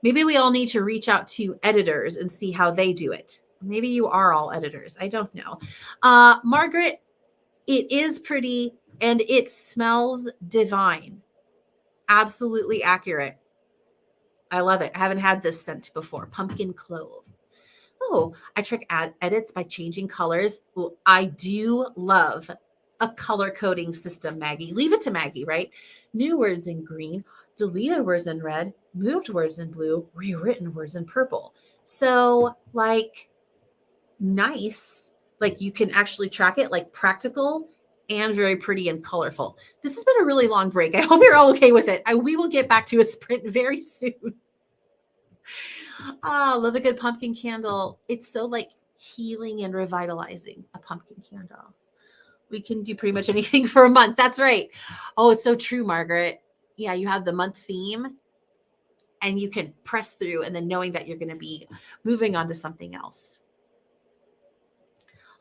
Maybe we all need to reach out to editors and see how they do it. Maybe you are all editors. I don't know. Margaret, it is pretty and it smells divine. Absolutely accurate. I love it. I haven't had this scent before. Pumpkin clove. Oh, I trick edits by changing colors. Well, I do love a color coding system, Maggie. Leave it to Maggie, right? New words in green, deleted words in red, moved words in blue, rewritten words in purple. So, like, nice. Like, you can actually track it, like, practical and very pretty and colorful. This has been a really long break. I hope you're all okay with it. We will get back to a sprint very soon. Love a good pumpkin candle. It's so like healing and revitalizing, a pumpkin candle. We can do pretty much anything for a month. That's right. Oh, it's so true, Margaret. Yeah, you have the month theme and you can press through and then knowing that you're going to be moving on to something else.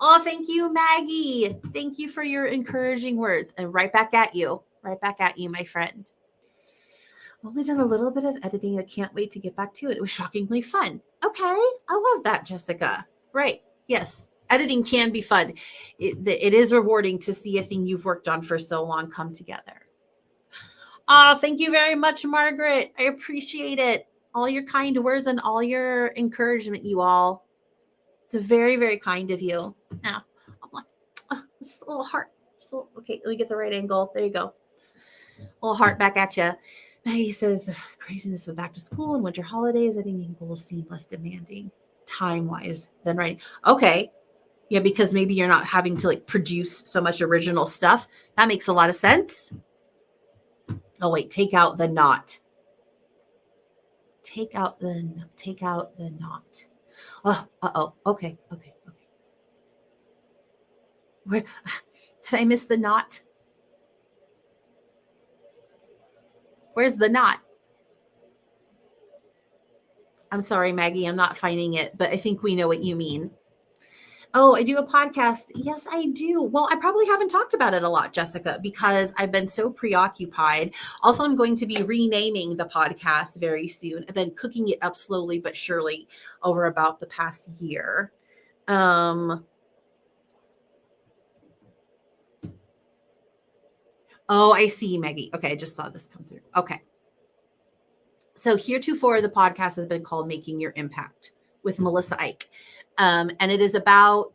Oh, thank you, Maggie. Thank you for your encouraging words. And right back at you. Right back at you, my friend. Only done a little bit of editing. I can't wait to get back to it. It was shockingly fun. Okay. I love that, Jessica. Right. Yes. Editing can be fun. It is rewarding to see a thing you've worked on for so long come together. Oh, thank you very much, Margaret. I appreciate it. All your kind words and all your encouragement, you all. It's very, very kind of you. Now, I'm like, just a little heart. Okay, let me get the right angle. There you go. A little heart back at you. Maggie says the craziness of back to school and winter holidays, editing goals seem less demanding time-wise than writing. Okay. Yeah, because maybe you're not having to like produce so much original stuff. That makes a lot of sense. Oh, wait, take out the not. Take out the not. Oh, okay. Where did I miss the not? Where's the not? I'm sorry, Maggie, I'm not finding it, but I think we know what you mean. Oh, I do a podcast. Yes, I do. Well, I probably haven't talked about it a lot, Jessica, because I've been so preoccupied. Also, I'm going to be renaming the podcast very soon. I've been cooking it up slowly but surely over about the past year. Oh, I see, Maggie. Okay, I just saw this come through. Okay. So heretofore, the podcast has been called Making Your Impact with Melissa Ike. And it is about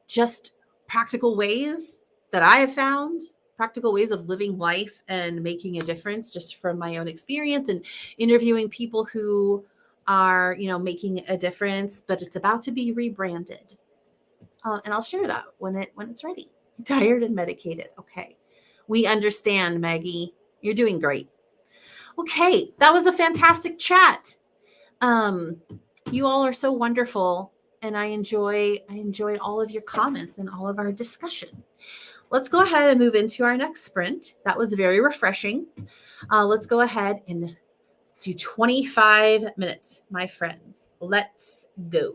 just practical ways that I have found, practical ways of living life and making a difference just from my own experience and interviewing people who are, making a difference, but it's about to be rebranded. And I'll share that when it's ready. Tired and medicated. Okay. We understand, Maggie. You're doing great. Okay, that was a fantastic chat. You all are so wonderful, and I enjoyed all of your comments and all of our discussion. Let's go ahead and move into our next sprint. That was very refreshing. Let's go ahead and do 25 minutes, my friends. Let's go.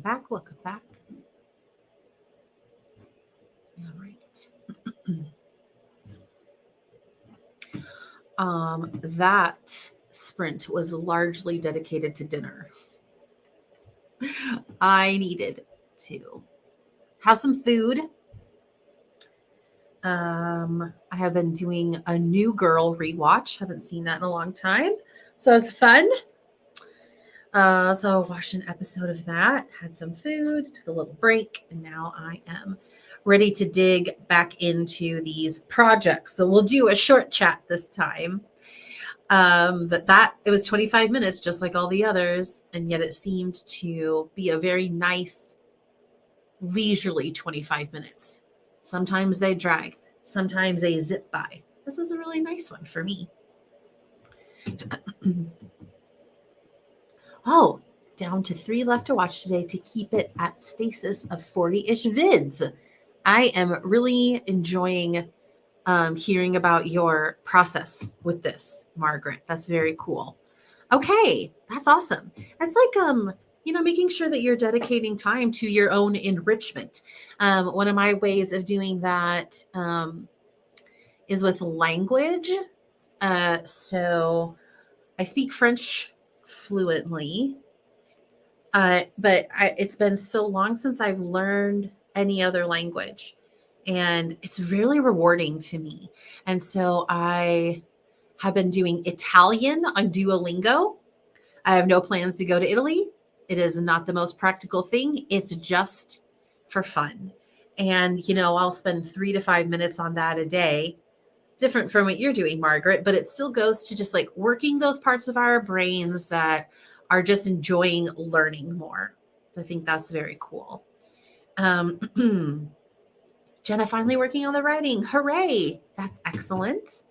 Welcome back. Welcome back. All right. That sprint was largely dedicated to dinner. I needed to have some food. I have been doing a New Girl rewatch. Haven't seen that in a long time. So it's fun. So I watched an episode of that, had some food, took a little break, and now I am ready to dig back into these projects. So we'll do a short chat this time. But it was 25 minutes, just like all the others, and yet it seemed to be a very nice, leisurely 25 minutes. Sometimes they drag, sometimes they zip by. This was a really nice one for me. Oh, down to 3 left to watch today to keep it at stasis of 40-ish vids. I am really enjoying hearing about your process with this, Margaret. That's very cool. Okay, that's awesome. It's like making sure that you're dedicating time to your own enrichment. One of my ways of doing that is with language. So I speak French fluently, but it's been so long since I've learned any other language, and it's really rewarding to me. And so I have been doing Italian on Duolingo. I have no plans to go to Italy. It is not the most practical thing. It's just for fun. And, I'll spend 3 to 5 minutes on that a day. Different from what you're doing, Margaret, but it still goes to just like working those parts of our brains that are just enjoying learning more. So I think that's very cool. Jenna finally working on the writing. Hooray. That's excellent.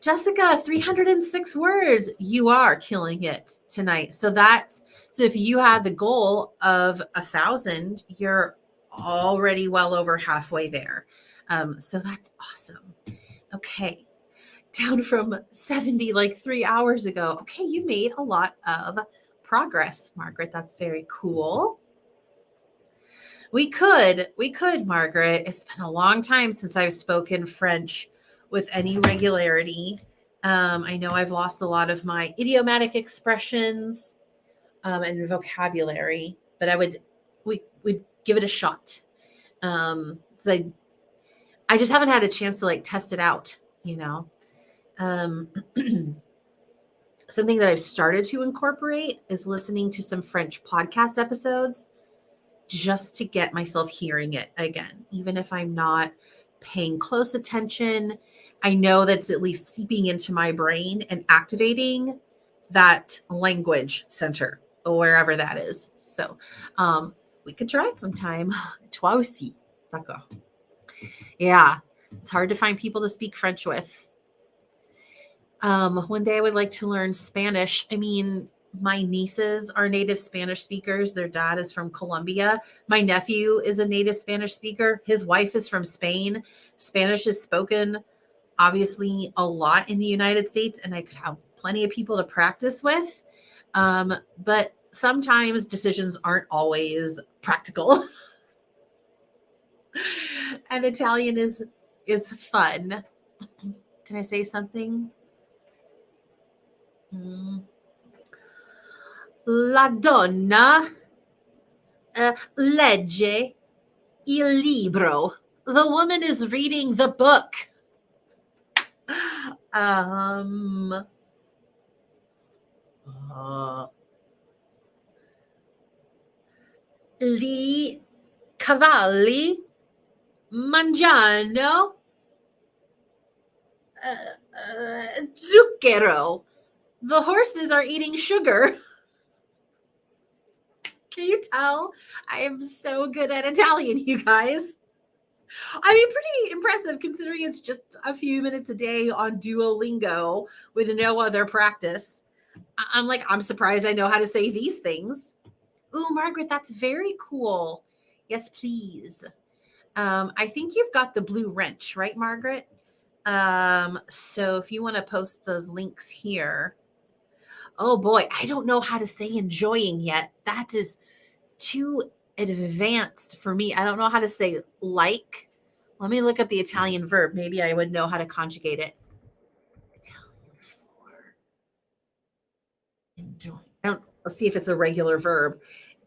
Jessica, 306 words. You are killing it tonight. So if you had the goal of 1,000, you're already well over halfway there. So that's awesome. Okay. Down from 70 like 3 hours ago. Okay, you made a lot of progress, Margaret. That's very cool. We could, Margaret. It's been a long time since I've spoken French with any regularity. I know I've lost a lot of my idiomatic expressions and vocabulary, but we would give it a shot. I just haven't had a chance to like test it out, Something that I've started to incorporate is listening to some French podcast episodes just to get myself hearing it again. Even if I'm not paying close attention, I know that's at least seeping into my brain and activating that language center or wherever that is. So we could try it sometime. Toi aussi. D'accord. Yeah, it's hard to find people to speak French with. One day I would like to learn Spanish. I mean, my nieces are native Spanish speakers. Their dad is from Colombia. My nephew is a native Spanish speaker. His wife is from Spain. Spanish is spoken, obviously, a lot in the United States, and I could have plenty of people to practice with. But sometimes decisions aren't always practical. And Italian is fun. Can I say something? La donna legge il libro. The woman is reading the book. Li cavalli mangiano zucchero. The horses are eating sugar. Can you tell? I am so good at Italian, you guys. I mean, pretty impressive considering it's just a few minutes a day on Duolingo with no other practice. I'm surprised I know how to say these things. Ooh, Margaret, that's very cool. Yes, please. I think you've got the blue wrench, right, Margaret? So if you want to post those links here. Oh boy, I don't know how to say enjoying yet. That is too advanced for me. I don't know how to say like. Let me look up the Italian verb. Maybe I would know how to conjugate it. Italian for enjoy. Let's see if it's a regular verb.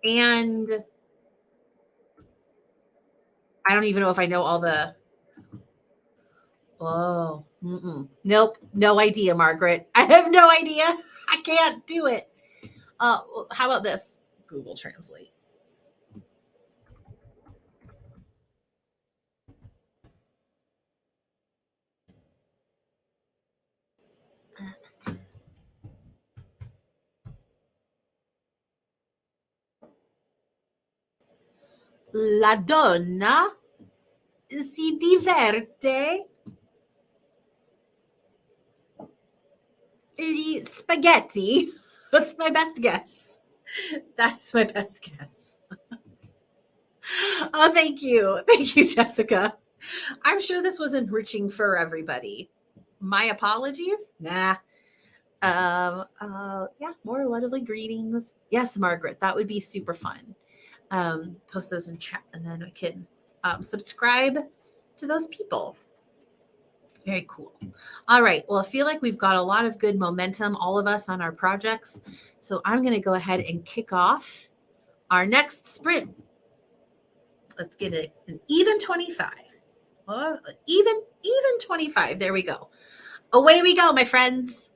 And I don't even know if I know all the. Oh, nope. No idea, Margaret. I have no idea. I can't do it. How about this? Google Translate. La donna si diverte gli spaghetti. That's my best guess. That's my best guess. Oh, thank you. Thank you, Jessica. I'm sure this was enriching for everybody. My apologies. Nah. Yeah, more lovely greetings. Yes, Margaret, that would be super fun. Post those in chat and then I can subscribe to those people. Very cool. All right. Well, I feel like we've got a lot of good momentum, all of us on our projects. So I'm going to go ahead and kick off our next sprint. Let's get it an even 25. Even 25. There we go. Away we go, my friends.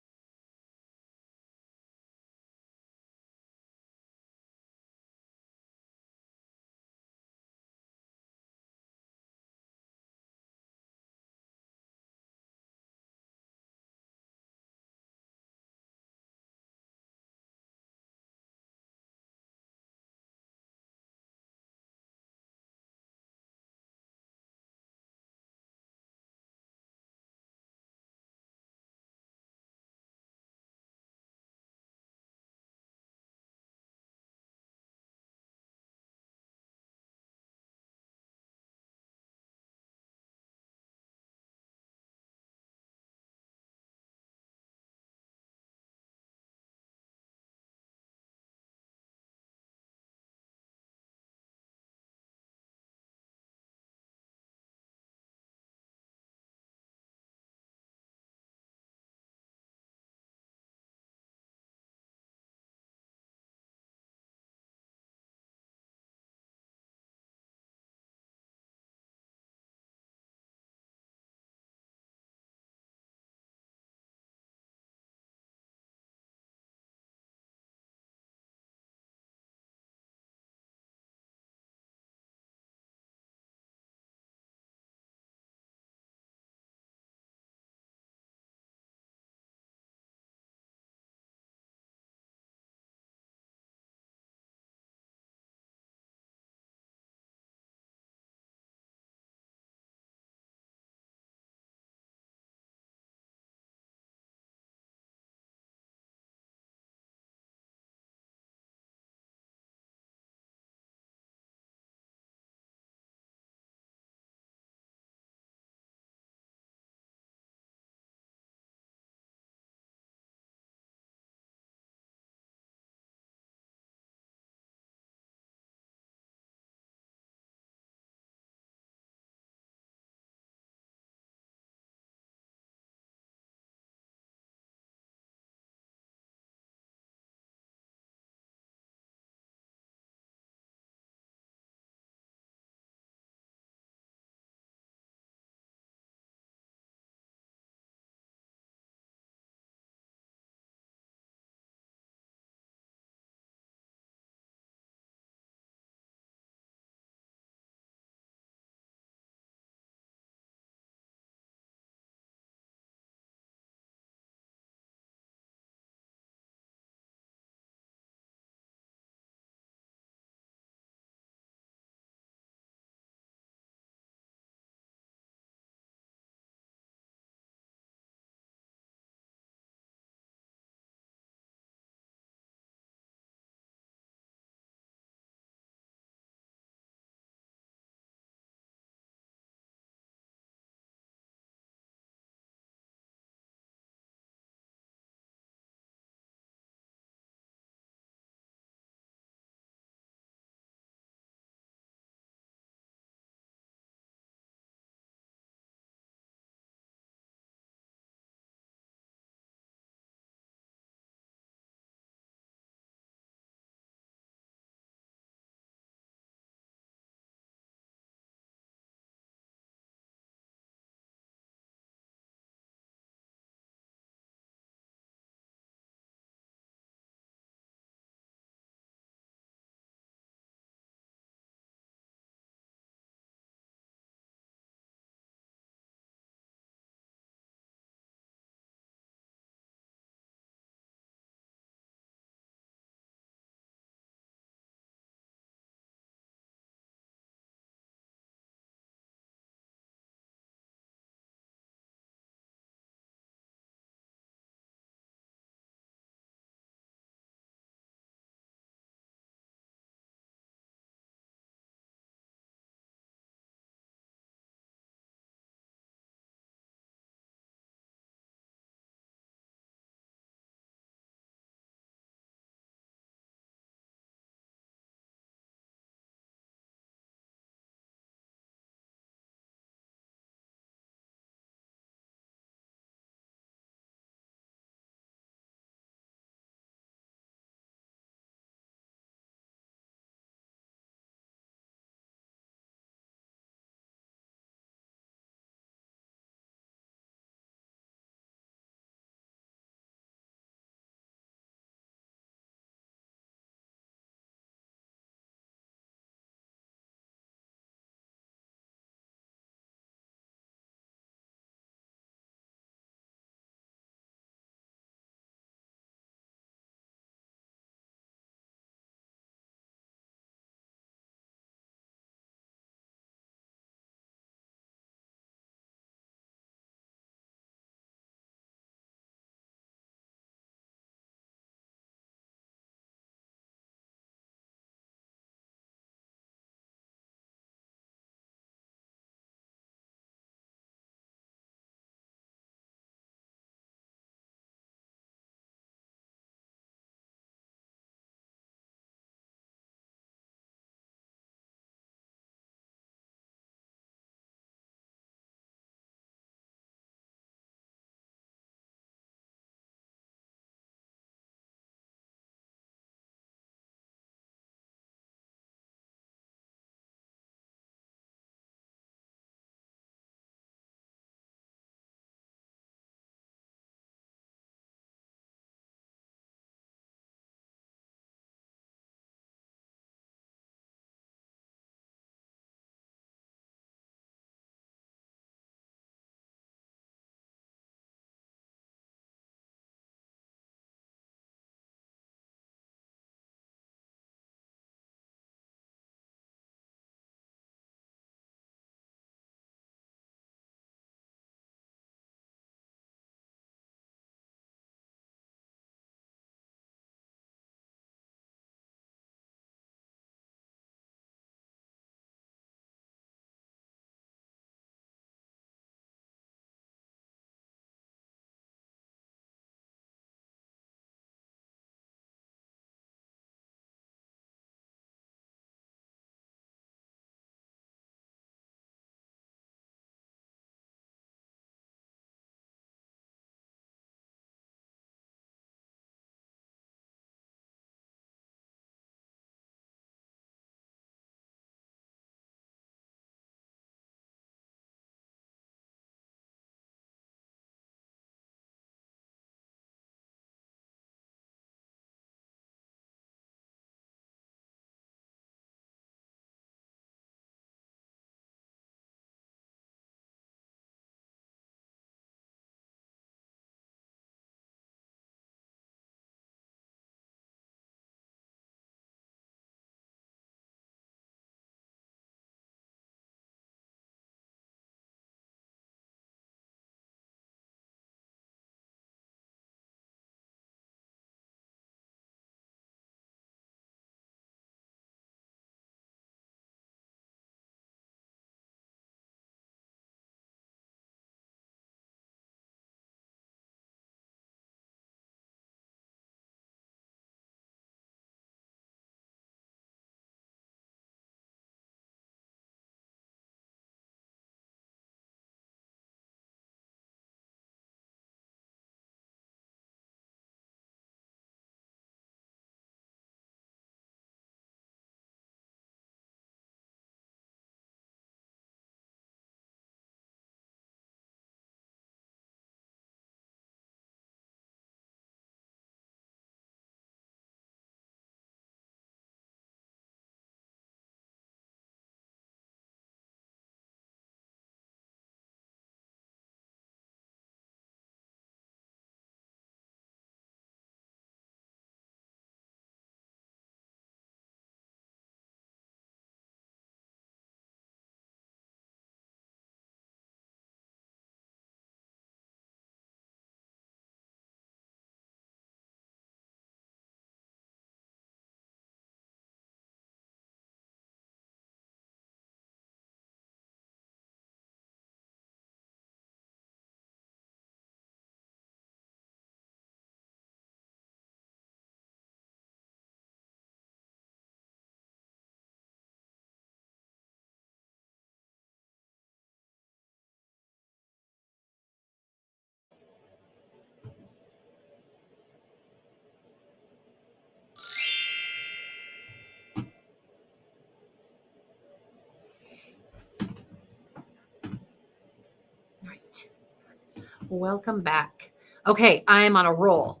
Welcome back. Okay, I am on a roll.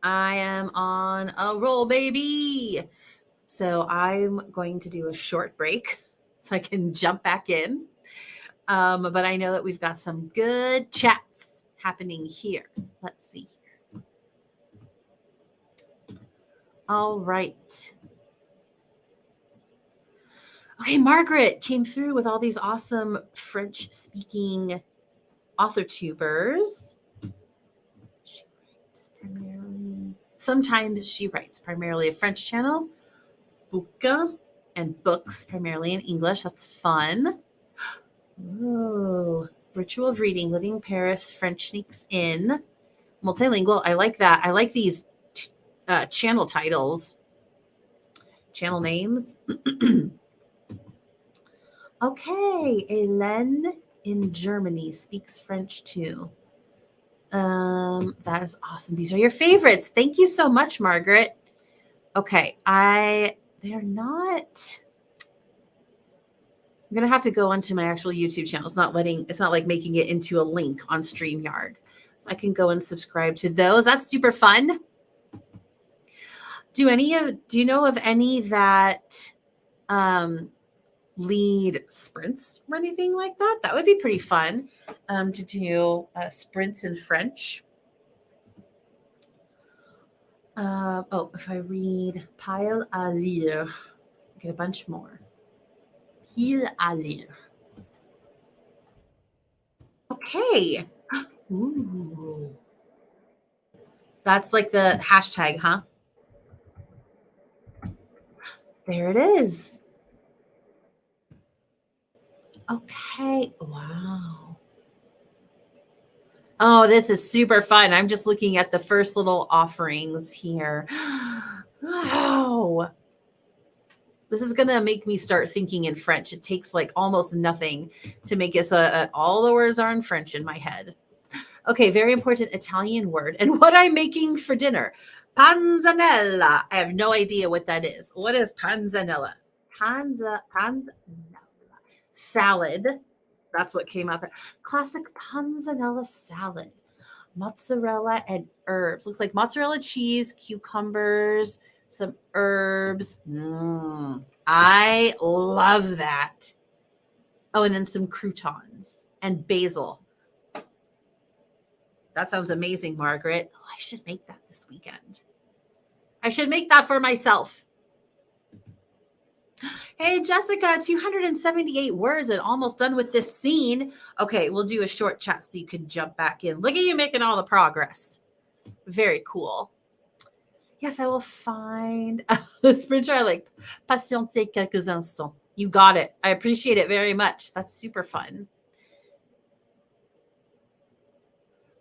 I am on a roll, baby. So I'm going to do a short break so I can jump back in. But I know that we've got some good chats happening here. Let's see here. All right. Okay, Margaret came through with all these awesome French speaking author tubers. She writes primarily, sometimes she writes primarily a French channel, bouquin, and books primarily in English. That's fun. Oh, Ritual of Reading, Living in Paris, French sneaks in. Multilingual, I like that. I like these channel titles, channel names. Okay, Hélène in Germany speaks French too. That is awesome. These are your favorites. Thank you so much, Margaret. Okay, they're not. I'm gonna have to go onto my actual YouTube channel. It's not like making it into a link on StreamYard. So I can go and subscribe to those. That's super fun. Do you know of any that lead sprints or anything like that? That would be pretty fun to do sprints in French. If I read pile à lire, get a bunch more. Pile à lire. Okay. Ooh. That's like the hashtag, huh? There it is. Okay. Wow. Oh, this is super fun. I'm just looking at the first little offerings here. Wow. This is going to make me start thinking in French. It takes like almost nothing to make it so all the words are in French in my head. Okay, very important Italian word. And what I'm making for dinner. Panzanella. I have no idea what that is. What is panzanella? Panzanella. Salad. That's what came up. Classic panzanella salad. Mozzarella and herbs. Looks like mozzarella cheese, cucumbers, some herbs. I love that. Oh, and then some croutons and basil. That sounds amazing, Margaret. Oh, I should make that this weekend. I should make that for myself. Hey, Jessica, 278 words and almost done with this scene. Okay, we'll do a short chat so you can jump back in. Look at you making all the progress. Very cool. Yes, I will find the sprinter. I like patienter quelques instants. You got it. I appreciate it very much. That's super fun.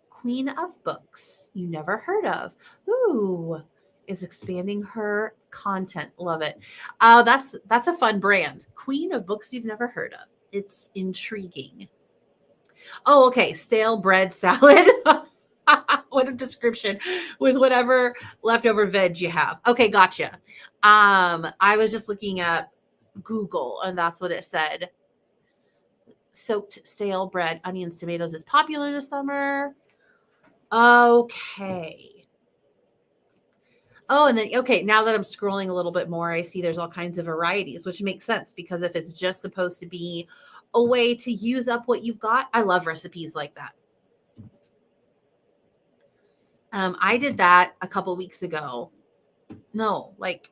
Queen of Books you never heard of. Ooh, is expanding her content. Love it. That's a fun brand. Queen of Books you've never heard of. It's intriguing. Oh, okay. Stale bread salad. What a description with whatever leftover veg you have. Okay, gotcha. I was just looking at Google and that's what it said. Soaked stale bread, onions, tomatoes is popular this summer. Okay. Oh, and then, okay, now that I'm scrolling a little bit more, I see there's all kinds of varieties, which makes sense because if it's just supposed to be a way to use up what you've got, I love recipes like that. I did that a couple weeks ago. No, like,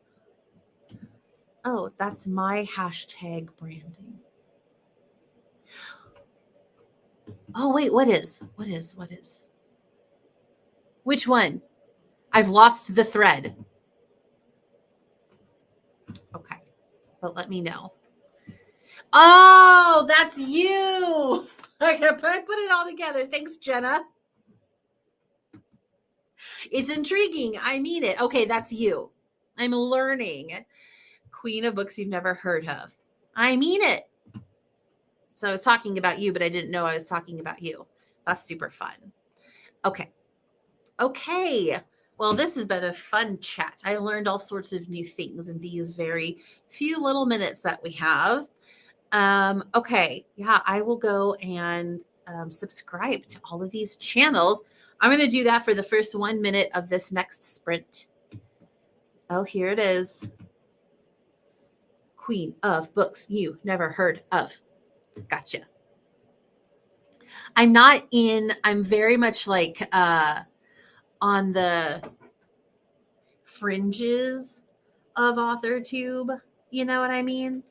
oh, that's my hashtag branding. Oh, wait, what is? Which one? I've lost the thread. Okay, but let me know. Oh, that's you. I put it all together. Thanks, Jenna. It's intriguing. I mean it. Okay, that's you. I'm learning. Queen of Books you've never heard of. I mean it. So I was talking about you, but I didn't know I was talking about you. That's super fun. Okay. Well, this has been a fun chat. I learned all sorts of new things in these very few little minutes that we have. Okay. Yeah, I will go and subscribe to all of these channels. I'm going to do that for the first 1 minute of this next sprint. Oh, here it is. Queen of books you never heard of. Gotcha. I'm very much like on the fringes of AuthorTube. You know what I mean?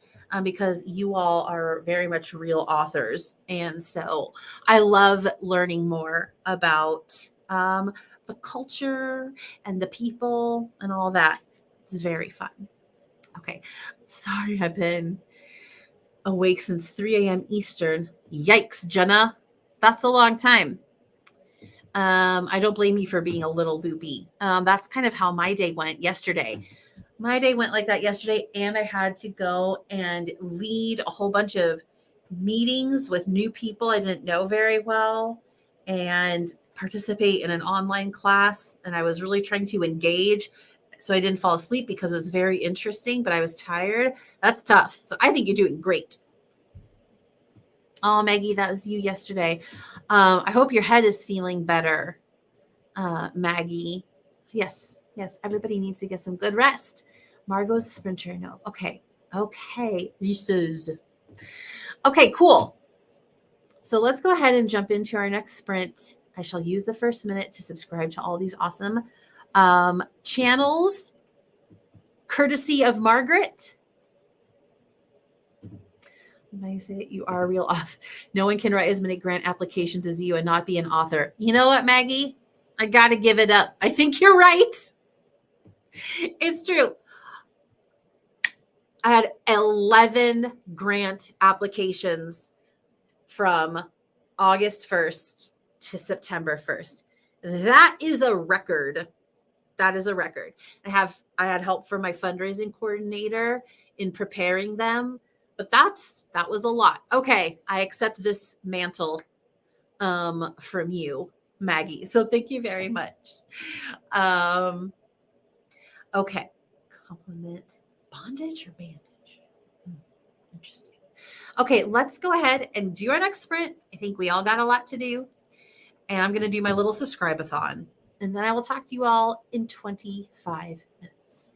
Because you all are very much real authors. And so I love learning more about the culture and the people and all that. It's very fun. Okay. Sorry, I've been awake since 3 a.m. Eastern. Yikes, Jenna. That's a long time. I don't blame you for being a little loopy. That's kind of how my day went yesterday. My day went like that yesterday, and I had to go and lead a whole bunch of meetings with new people I didn't know very well and participate in an online class. And I was really trying to engage. So I didn't fall asleep because it was very interesting, but I was tired. That's tough. So I think you're doing great. Oh, Maggie, that was you yesterday. I hope your head is feeling better, Maggie. Yes, everybody needs to get some good rest. Margot's sprinter. No. Okay. Lisa's. Okay, cool. So let's go ahead and jump into our next sprint. I shall use the first minute to subscribe to all these awesome channels, courtesy of Margaret. I say you are a real author. No one can write as many grant applications as you and not be an author. You know what, Maggie? I got to give it up. I think you're right. It's true. I had 11 grant applications from August 1st to September 1st. That is a record. That is a record. I had help from my fundraising coordinator in preparing them, but that was a lot. Okay, I accept this mantle from you, Maggie. So thank you very much. Okay. Compliment. Bondage or bandage? Interesting. Okay, let's go ahead and do our next sprint. I think we all got a lot to do. And I'm going to do my little subscribe-a-thon. And then I will talk to you all in 25 minutes.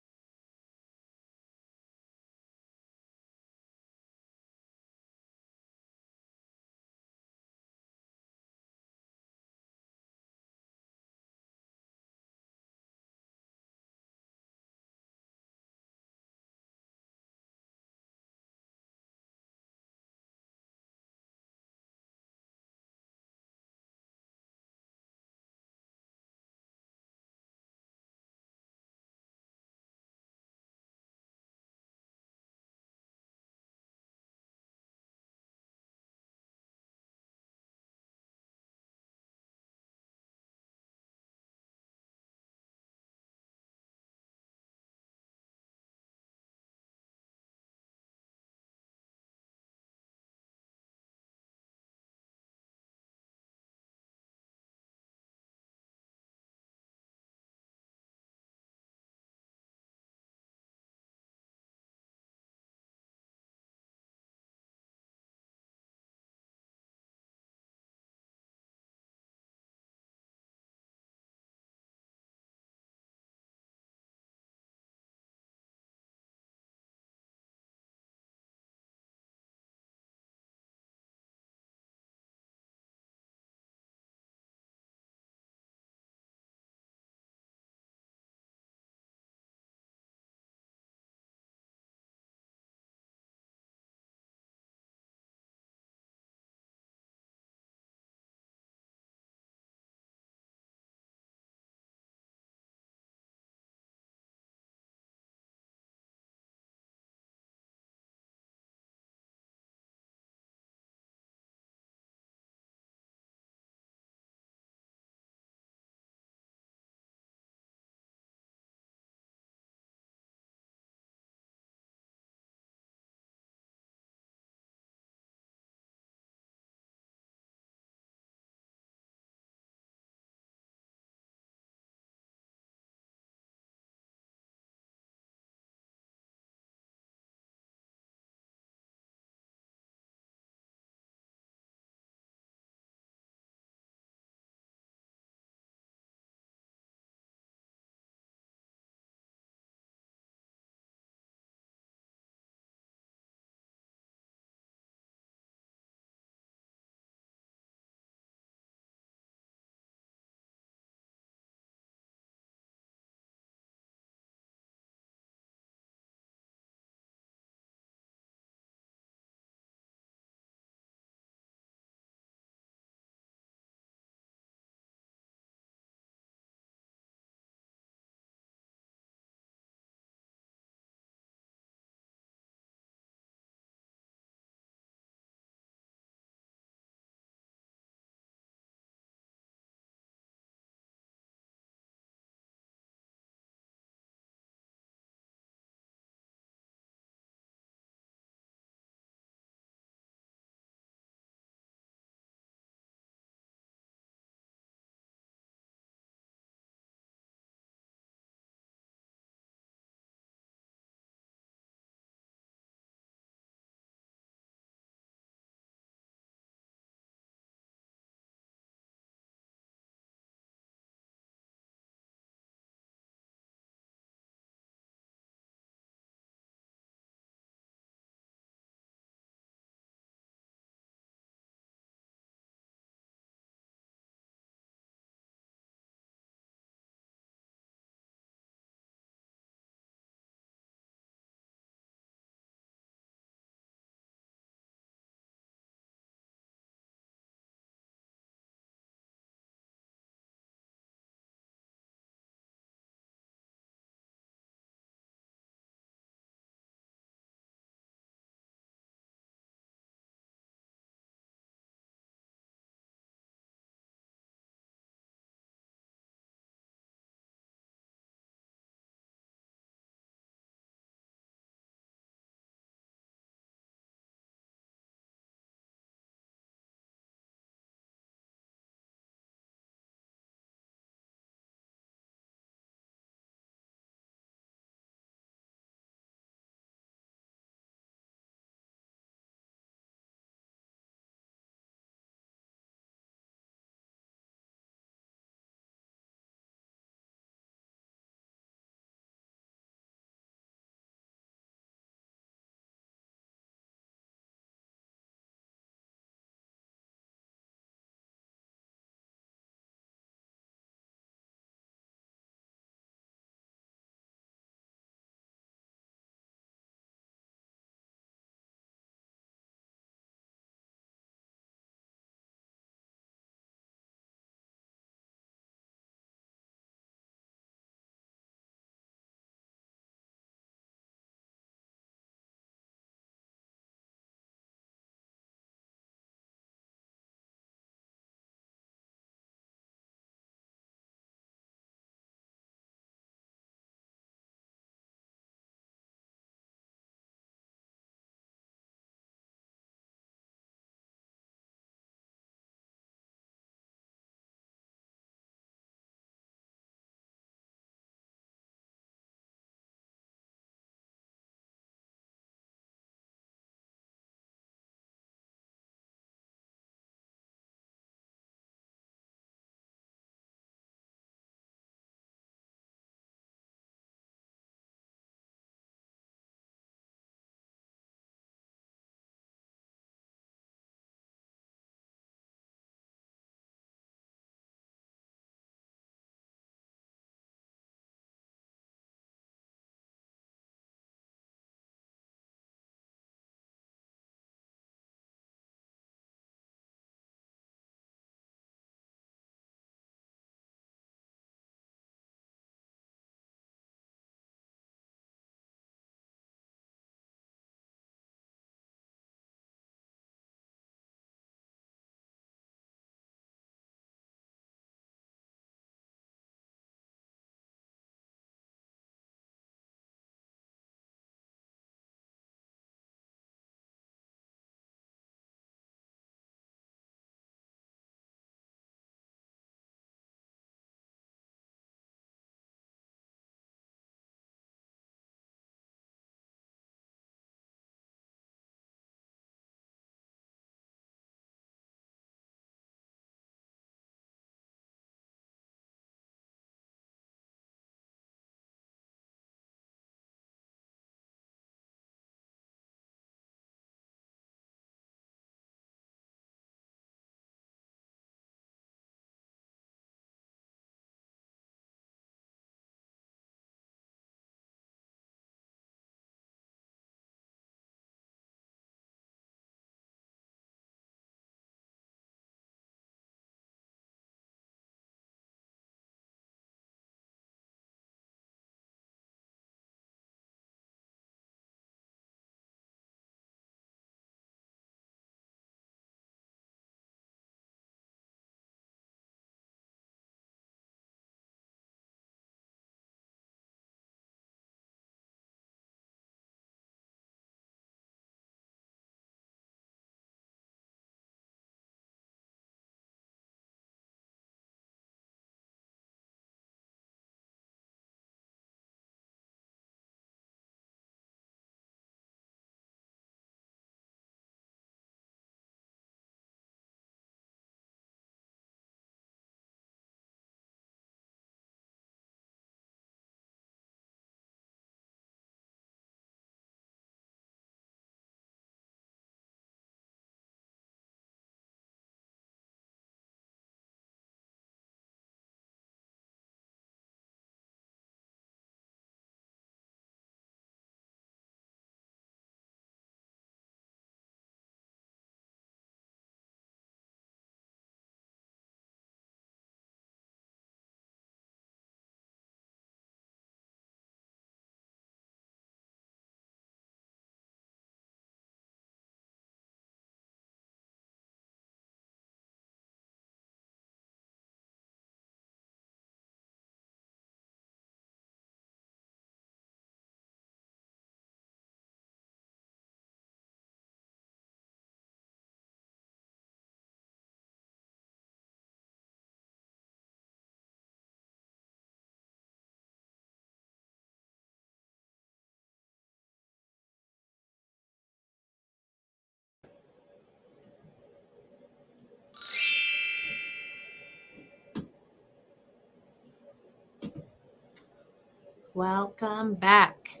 Welcome back.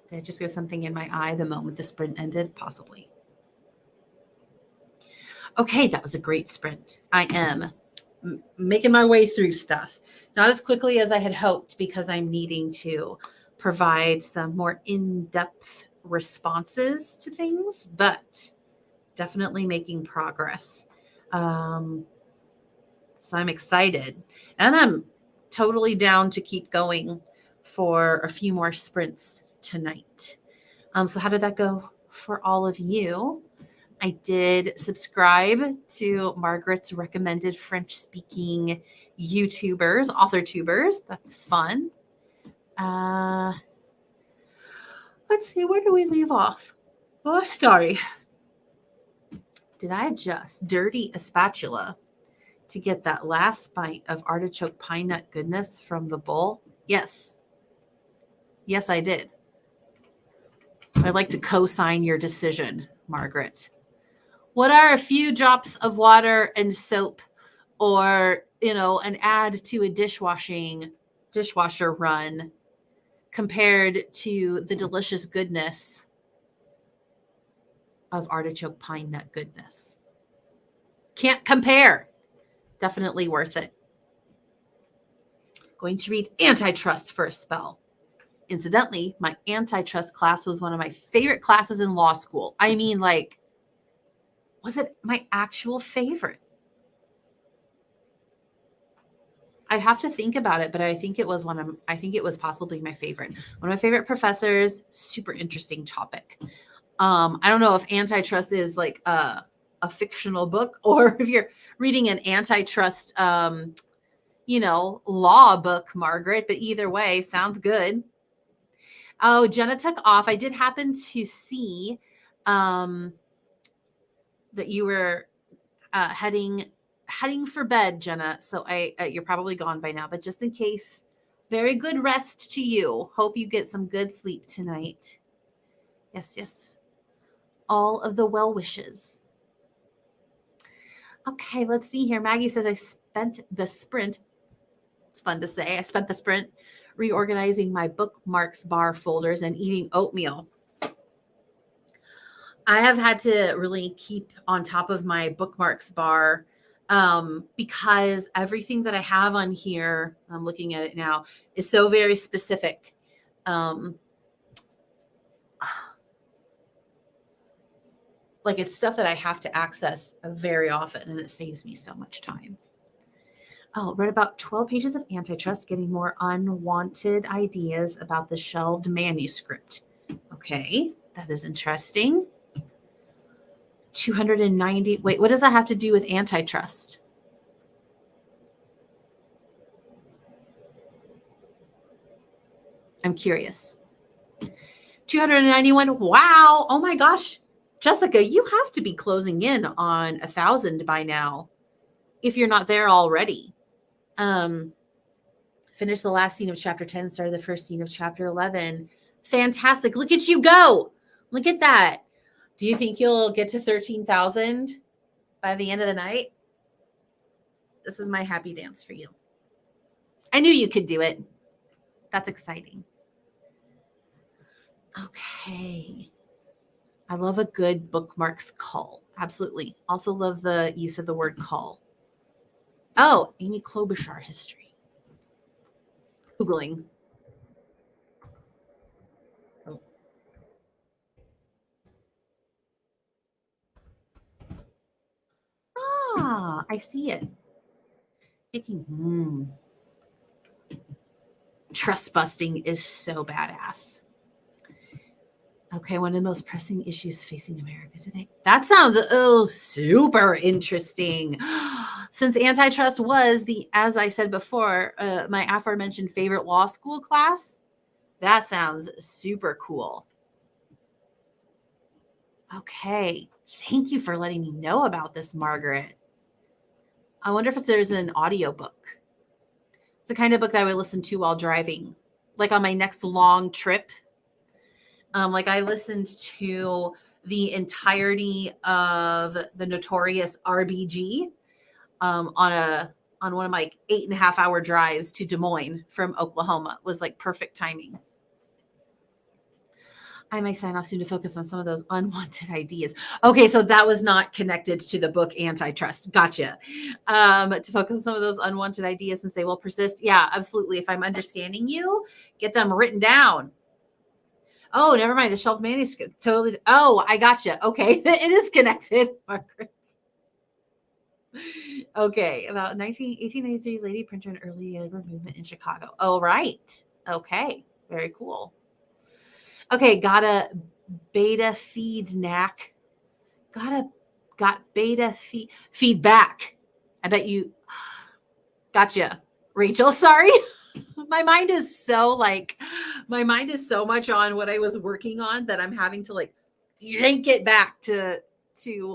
Did I just get something in my eye the moment the sprint ended? Possibly. Okay, that was a great sprint. I am making my way through stuff. Not as quickly as I had hoped because I'm needing to provide some more in-depth responses to things, but definitely making progress. So I'm excited, and I'm totally down to keep going for a few more sprints tonight. So how did that go for all of you? I did subscribe to Margaret's recommended French-speaking YouTubers, author tubers. That's fun. Let's see, where do we leave off? Oh, sorry. Did I just dirty a spatula to get that last bite of artichoke pine nut goodness from the bowl? Yes. Yes, I did. I'd like to co-sign your decision, Margaret. What are a few drops of water and soap, or, an add to a dishwasher run compared to the delicious goodness of artichoke pine nut goodness? Can't compare. Definitely worth it. Going to read Antitrust for a spell. Incidentally, my antitrust class was one of my favorite classes in law school. I mean, was it my actual favorite? I'd have to think about it, but I think it was possibly my favorite. One of my favorite professors, super interesting topic. I don't know if antitrust is like a fictional book, or if you're reading an antitrust, law book, Margaret, but either way, sounds good. Oh, Jenna took off. I did happen to see that you were heading for bed, Jenna. So you're probably gone by now, but just in case, very good rest to you. Hope you get some good sleep tonight. Yes. All of the well wishes. Okay, let's see here. Maggie says, I spent the sprint. It's fun to say. I spent the sprint reorganizing my bookmarks bar folders and eating oatmeal. I have had to really keep on top of my bookmarks bar because everything that I have on here, I'm looking at it now, is so very specific. It's stuff that I have to access very often, and it saves me so much time. Oh, read about 12 pages of antitrust, getting more unwanted ideas about the shelved manuscript. Okay, that is interesting. 290. Wait, what does that have to do with antitrust? I'm curious. 291. Wow. Oh my gosh. Jessica, you have to be closing in on 1,000 by now, if you're not there already. Finish the last scene of chapter 10, started the first scene of chapter 11. Fantastic. Look at you go. Look at that. Do you think you'll get to 13,000 by the end of the night? This is my happy dance for you. I knew you could do it. That's exciting. Okay. I love a good bookmarks cull. Absolutely. Also love the use of the word cull. Oh, Amy Klobuchar history. Googling. Oh. Ah, I see it. Trust busting is so badass. Okay, one of the most pressing issues facing America today. That sounds super interesting. Since antitrust was as I said before, my aforementioned favorite law school class, that sounds super cool. Okay, thank you for letting me know about this, Margaret. I wonder if there's an audiobook. It's the kind of book that I would listen to while driving, like on my next long trip. I listened to the entirety of the Notorious RBG on on one of my 8.5-hour drives to Des Moines from Oklahoma. It was like perfect timing. I may sign off soon to focus on some of those unwanted ideas. Okay, so that was not connected to the book Antitrust. Gotcha. To focus on some of those unwanted ideas since they will persist. Yeah, absolutely. If I'm understanding you, get them written down. Oh, never mind. The shelf manuscript. Totally. Oh, I gotcha. Okay. It is connected, Margaret. Okay. About 1893, lady printer and early labor movement in Chicago. Oh, right. Okay. Very cool. Okay. Got a beta feed knack. Got beta feedback. I bet you. Gotcha. Rachel, sorry. my mind is so much on what I was working on that I'm having to like yank it back to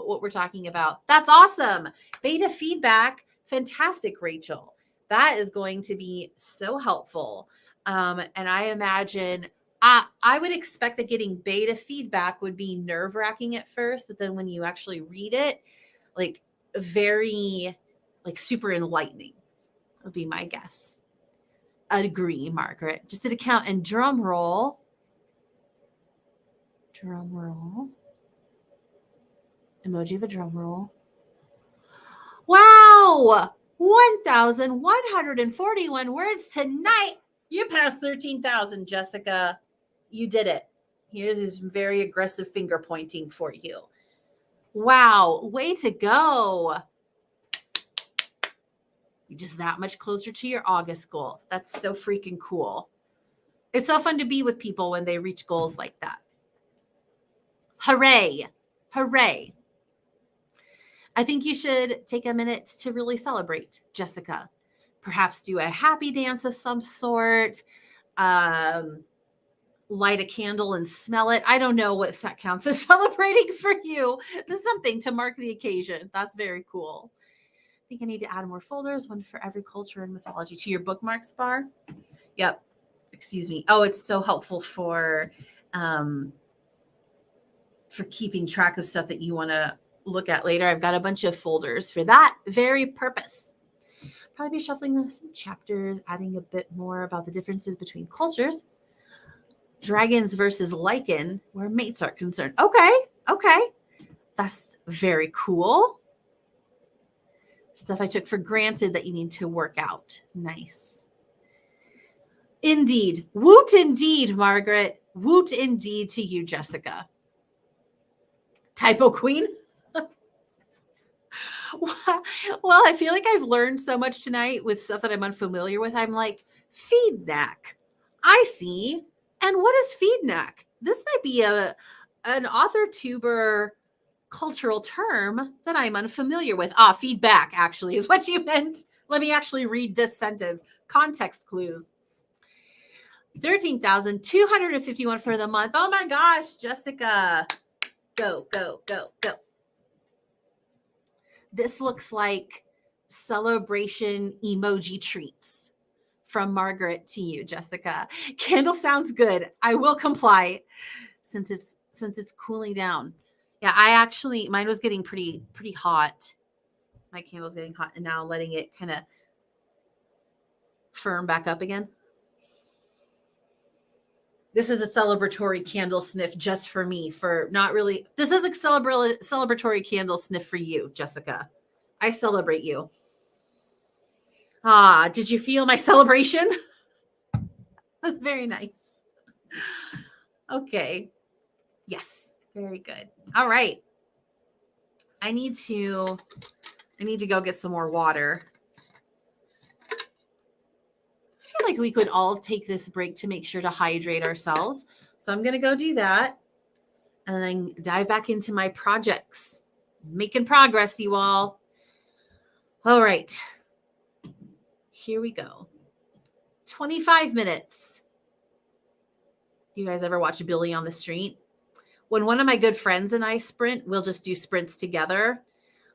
what we're talking about. That's awesome. Beta feedback. Fantastic, Rachel. That is going to be so helpful. And I imagine I would expect that getting beta feedback would be nerve-wracking at first, but then when you actually read it, like very like super enlightening would be my guess. Agree, Margaret. Just did a count and drum roll. Drum roll. Emoji of a drum roll. Wow! 1,141 words tonight. You passed 13,000, Jessica. You did it. Here's this very aggressive finger pointing for you. Wow. Way to go. You're just that much closer to your August goal. That's so freaking cool. It's so fun to be with people when they reach goals like that. Hooray. Hooray. I think you should take a minute to really celebrate, Jessica. Perhaps do a happy dance of some sort. Light a candle and smell it. I don't know what that counts as celebrating for you. There's something to mark the occasion. That's very cool. I think I need to add more folders, one for every culture and mythology, to your bookmarks bar. Yep. Excuse me. Oh, it's so helpful for keeping track of stuff that you want to look at later. I've got a bunch of folders for that very purpose. Probably be shuffling some chapters, adding a bit more about the differences between cultures. Dragons versus lichen, where mates are concerned. Okay. That's very cool. Stuff I took for granted that you need to work out. Nice. Indeed. Woot indeed, Margaret. Woot indeed to you, Jessica. Typo queen? Well, I feel like I've learned so much tonight with stuff that I'm unfamiliar with. I'm like, feedback. I see. And what is feedback? This might be an author tuber cultural term that I'm unfamiliar with. Feedback actually is what you meant. Let me actually read this sentence. Context clues. 13,251 for the month. Oh my gosh, Jessica. Go. This looks like celebration emoji treats from Margaret to you, Jessica. Candle sounds good. I will comply since it's cooling down. Yeah, mine was getting pretty hot. My candle's getting hot and now letting it kind of firm back up again. This is a celebratory candle sniff just for me, this is a celebratory candle sniff for you, Jessica. I celebrate you. Did you feel my celebration? That's very nice. Okay. Yes. Very good. All right. I need to go get some more water. I feel like we could all take this break to make sure to hydrate ourselves. So I'm going to go do that and then dive back into my projects. Making progress, you all. All right. Here we go. 25 minutes. You guys ever watch Billy on the Street? When one of my good friends and I sprint, we'll just do sprints together,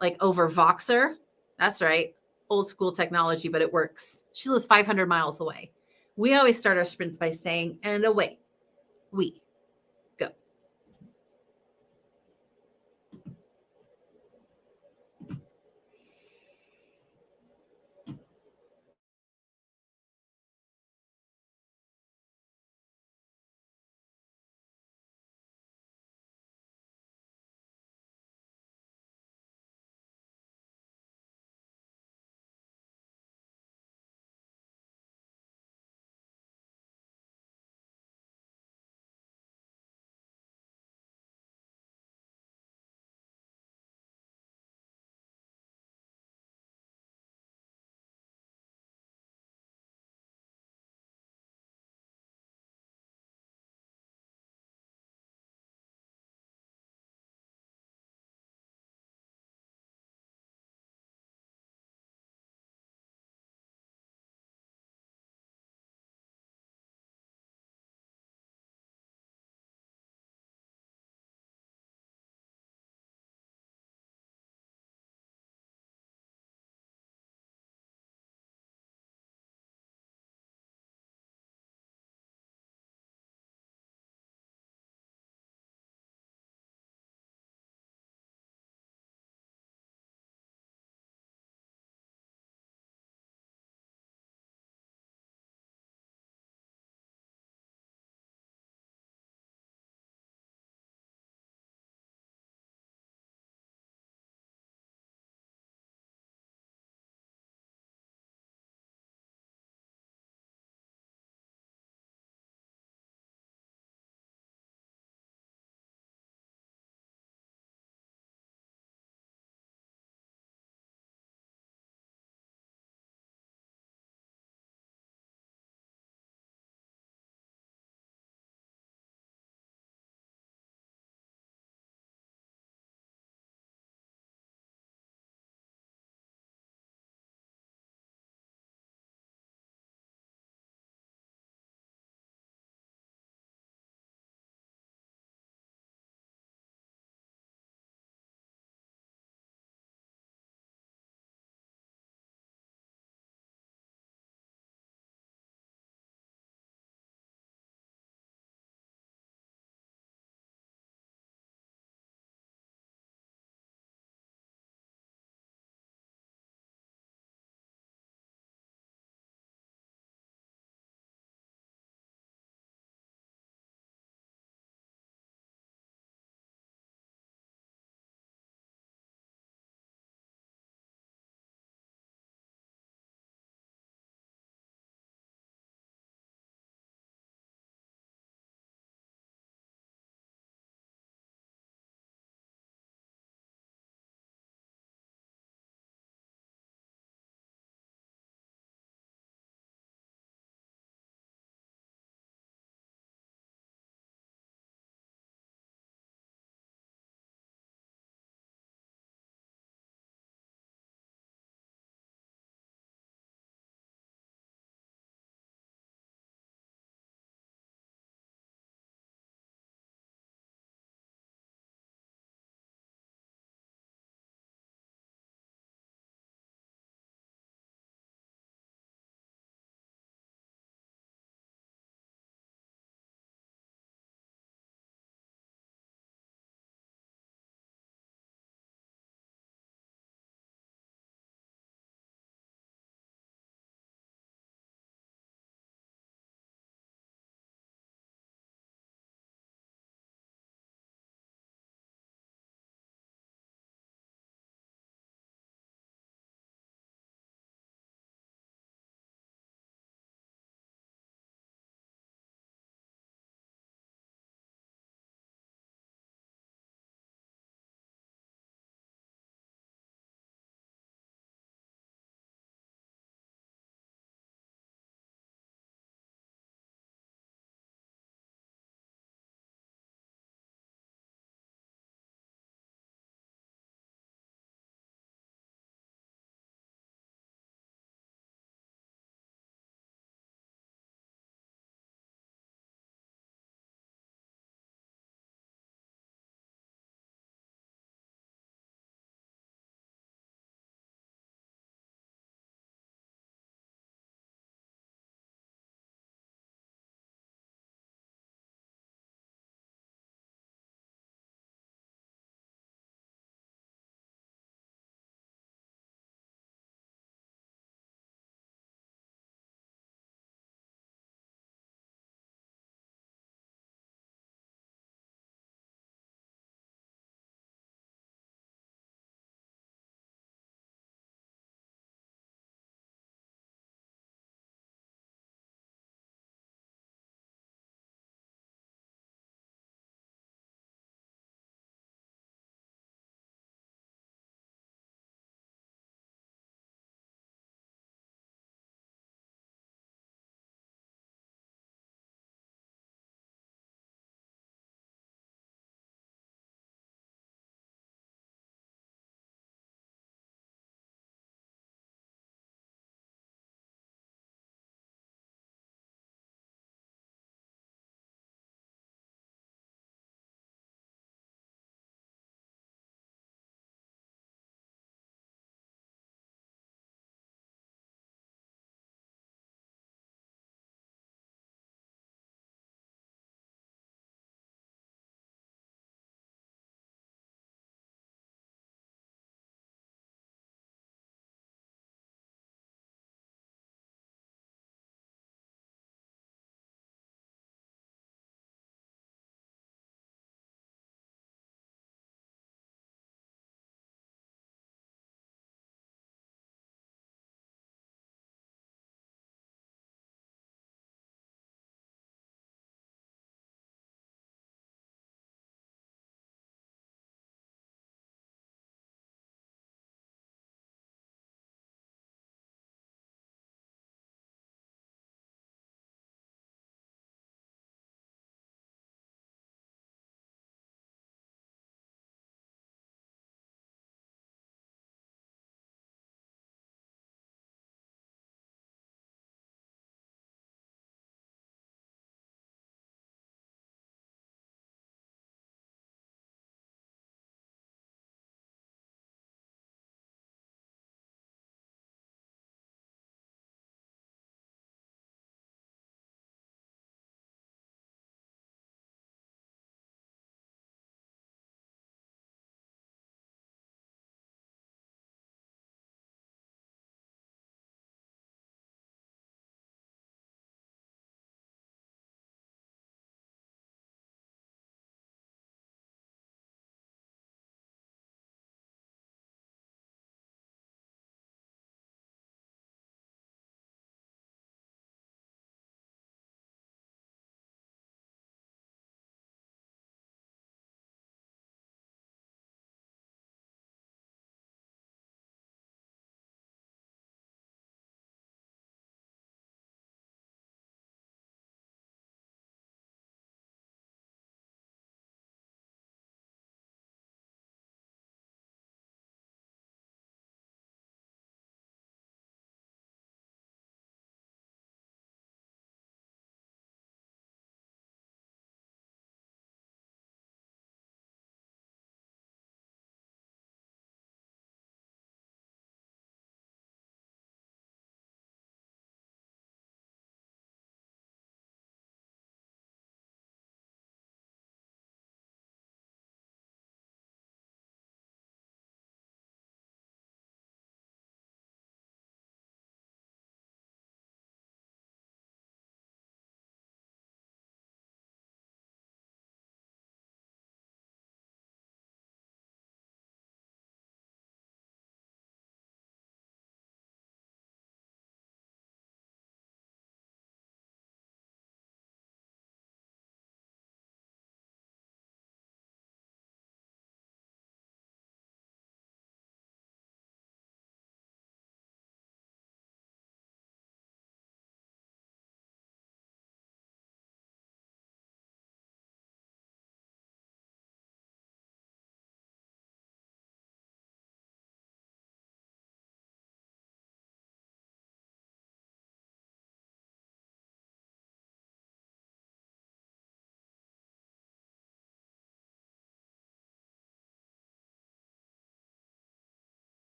like over Voxer. That's right. Old school technology, but it works. She lives 500 miles away. We always start our sprints by saying, and away we go.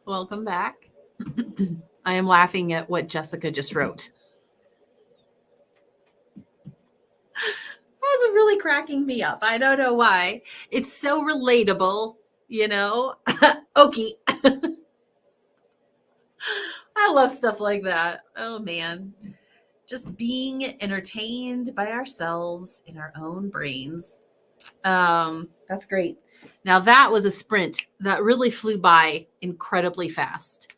Welcome back. I am laughing at what Jessica just wrote. That's really cracking me up. I don't know why. It's so relatable, you know? Okie. I love stuff like that. Oh, man. Just being entertained by ourselves in our own brains. That's great. Now, that was a sprint that really flew by incredibly fast.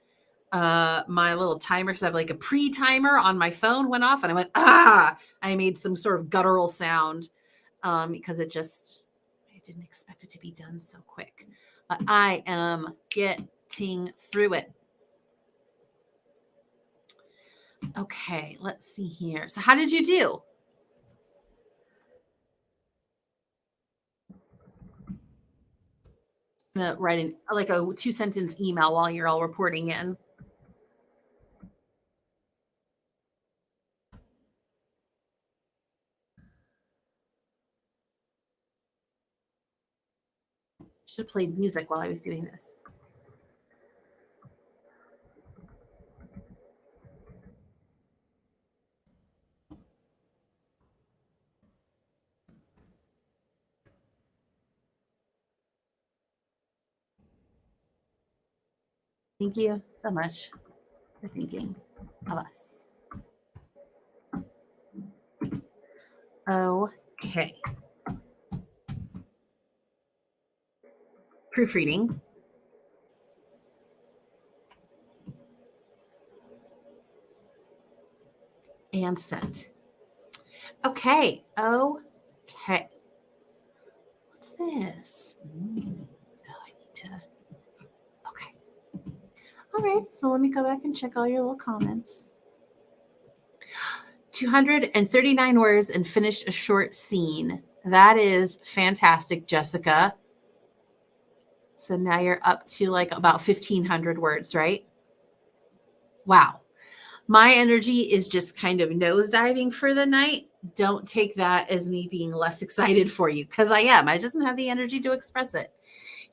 My little timer, because I have like a pre-timer on my phone, went off, and I went, ah! I made some sort of guttural sound because I didn't expect it to be done so quick. But I am getting through it. Okay, let's see here. So how did you do? Write like a 2-sentence email while you're all reporting in. Should have played music while I was doing this. Thank you so much for thinking of us. Okay. Proofreading. And sent. Okay. Okay. What's this? Oh, I need to. Okay. All right. So let me go back and check all your little comments. 239 words and finished a short scene. That is fantastic, Jessica. So now you're up to like about 1,500 words, right? Wow. My energy is just kind of nosediving for the night. Don't take that as me being less excited for you, because I am. I just don't have the energy to express it.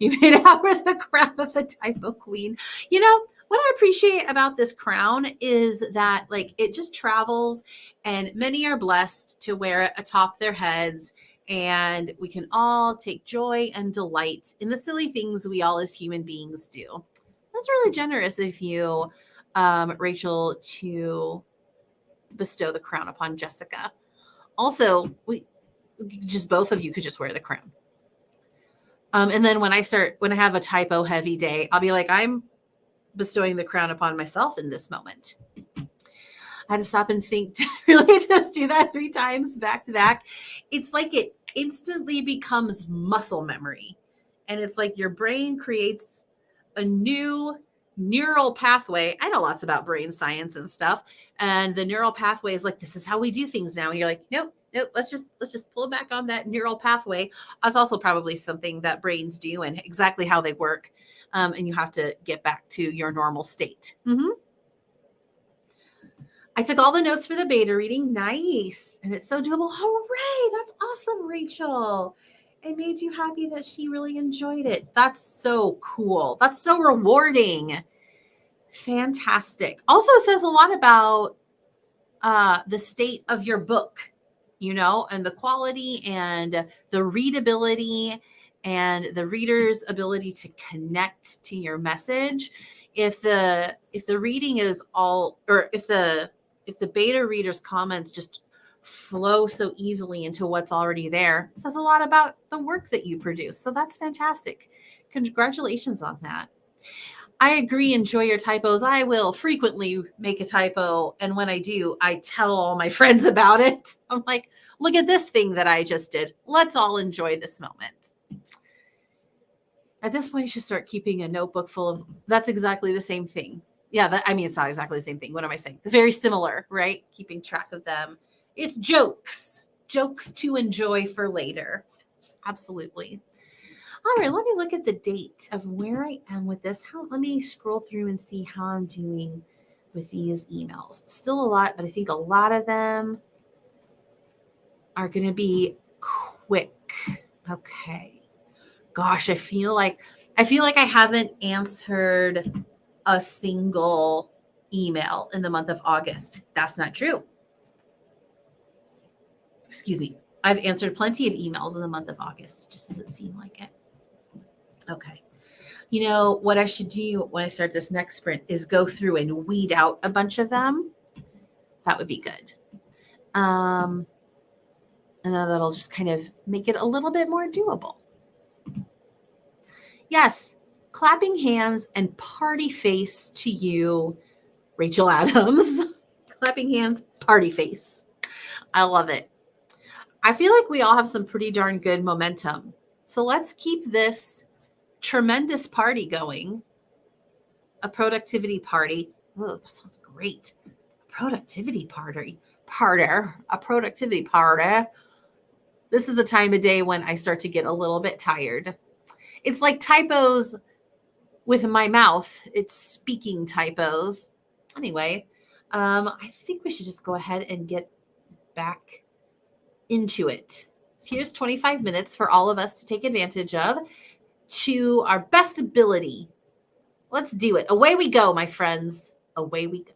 You made out with the crown of the typo queen. You know, what I appreciate about this crown is that like it just travels, and many are blessed to wear it atop their heads, and we can all take joy and delight in the silly things we all as human beings do. That's really generous of you, Rachel, to bestow the crown upon Jessica. Also, just both of you could just wear the crown. And then when I have a typo heavy day, I'll be like, I'm bestowing the crown upon myself in this moment. I had to stop and think to really just do that 3 times back to back. It's like it instantly becomes muscle memory. And it's like your brain creates a new neural pathway. I know lots about brain science and stuff. And the neural pathway is like, this is how we do things now. And you're like, nope, let's just pull back on that neural pathway. That's also probably something that brains do and exactly how they work. And you have to get back to your normal state. Mm-hmm. I took all the notes for the beta reading. Nice. And it's so doable. Hooray. That's awesome, Rachel. It made you happy that she really enjoyed it. That's so cool. That's so rewarding. Fantastic. Also says a lot about the state of your book, you know, and the quality and the readability and the reader's ability to connect to your message. If the reading is all, or if the beta reader's comments just flow so easily into what's already there, it says a lot about the work that you produce. So that's fantastic. Congratulations on that. I agree. Enjoy your typos. I will frequently make a typo. And when I do, I tell all my friends about it. I'm like, look at this thing that I just did. Let's all enjoy this moment. At this point, you should start keeping a notebook full of, that's exactly the same thing. Yeah, it's not exactly the same thing. What am I saying? Very similar, right? Keeping track of them. It's jokes to enjoy for later. Absolutely. All right, let me look at the date of where I am with this. Let me scroll through and see how I'm doing with these emails. Still a lot, but I think a lot of them are going to be quick. Okay. Gosh, I feel like I haven't answered a single email in the month of August. That's not true. Excuse me. I've answered plenty of emails in the month of August. It just doesn't seem like it. Okay. You know, what I should do when I start this next sprint is go through and weed out a bunch of them. That would be good. And then that'll just kind of make it a little bit more doable. Yes, clapping hands and party face to you, Rachel Adams. Clapping hands, party face. I love it. I feel like we all have some pretty darn good momentum. So let's keep this tremendous party going. A productivity party. Oh, that sounds great. A productivity party. A productivity party. This is the time of day when I start to get a little bit tired. It's like typos with my mouth. It's speaking typos. Anyway, I think we should just go ahead and get back into it. Here's 25 minutes for all of us to take advantage of to our best ability. Let's do it. Away we go, my friends. Away we go.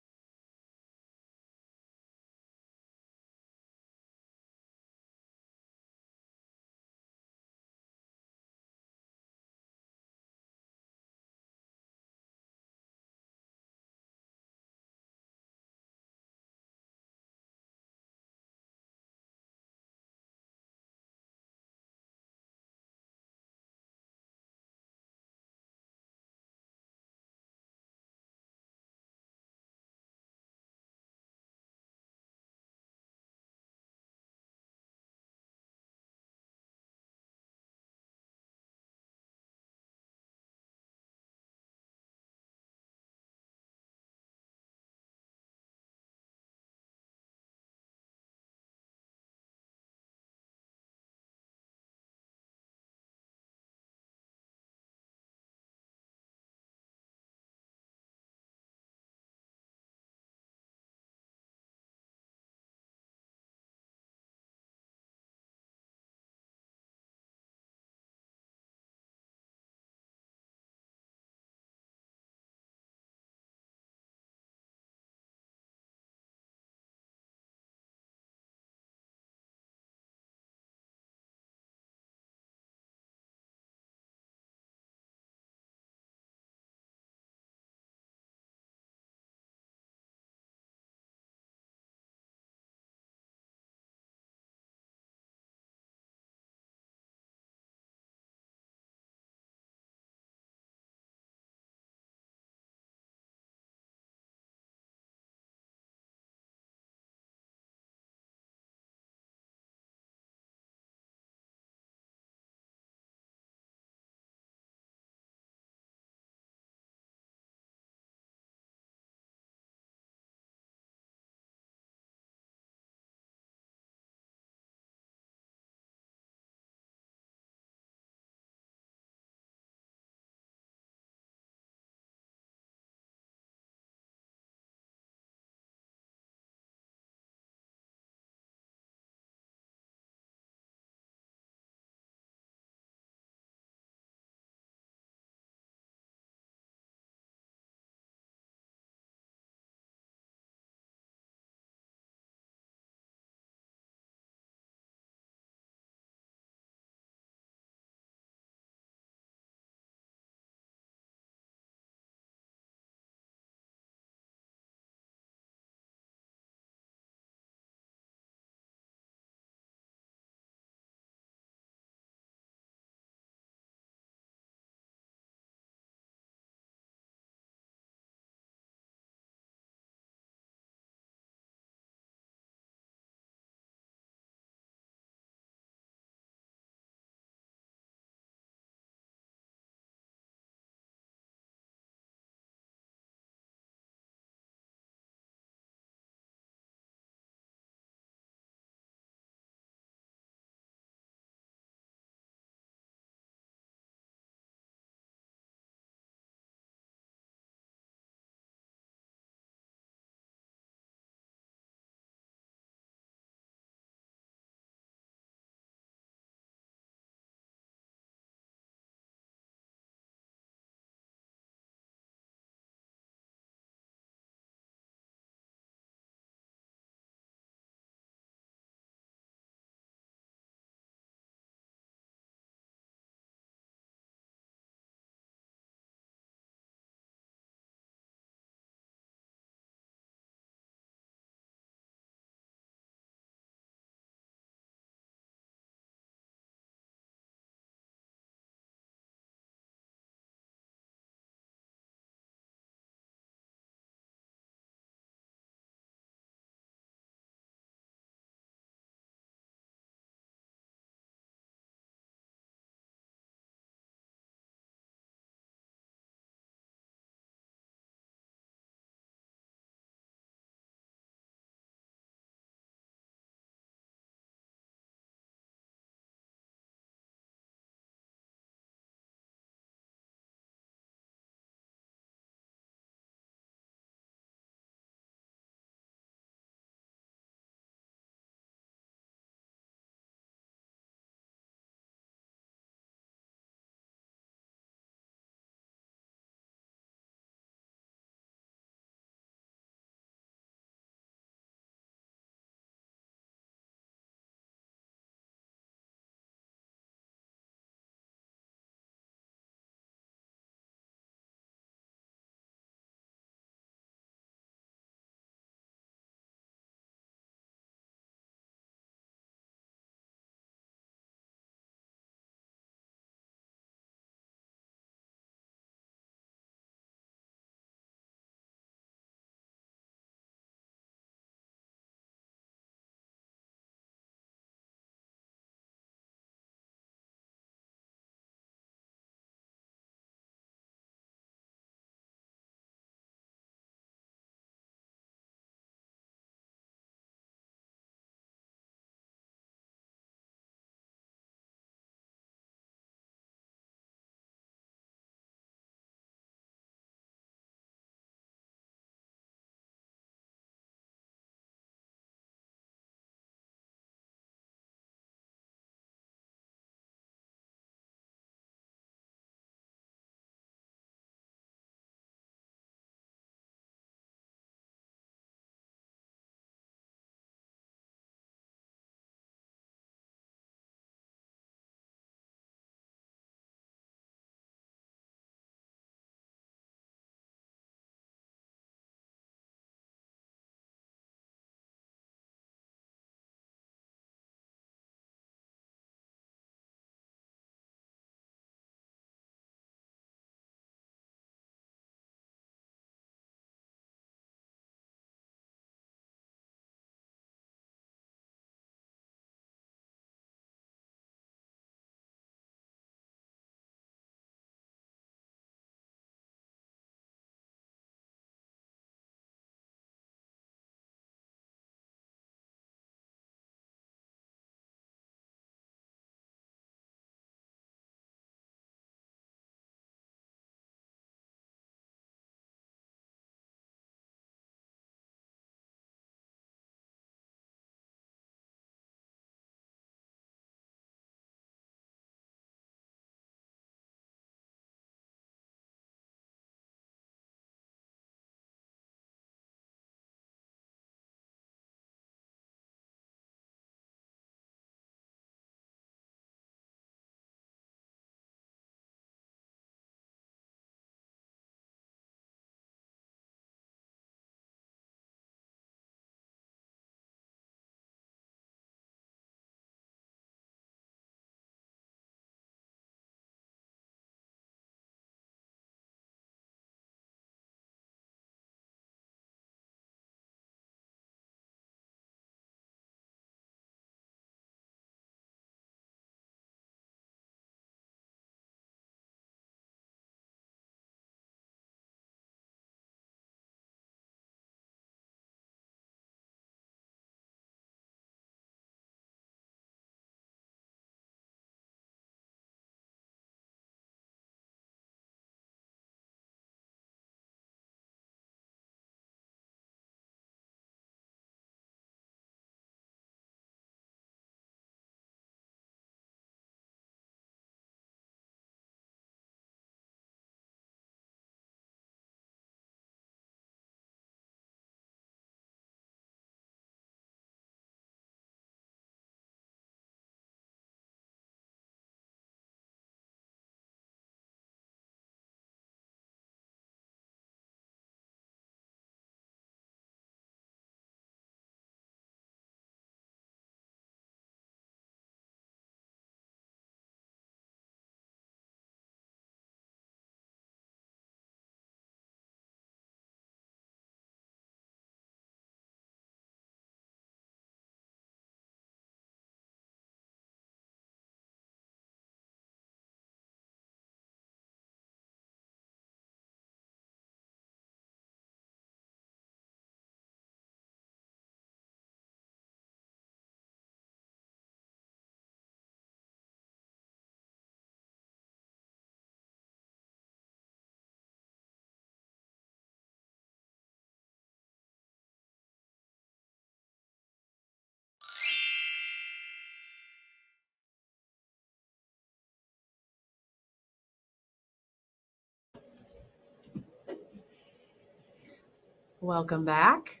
Welcome back.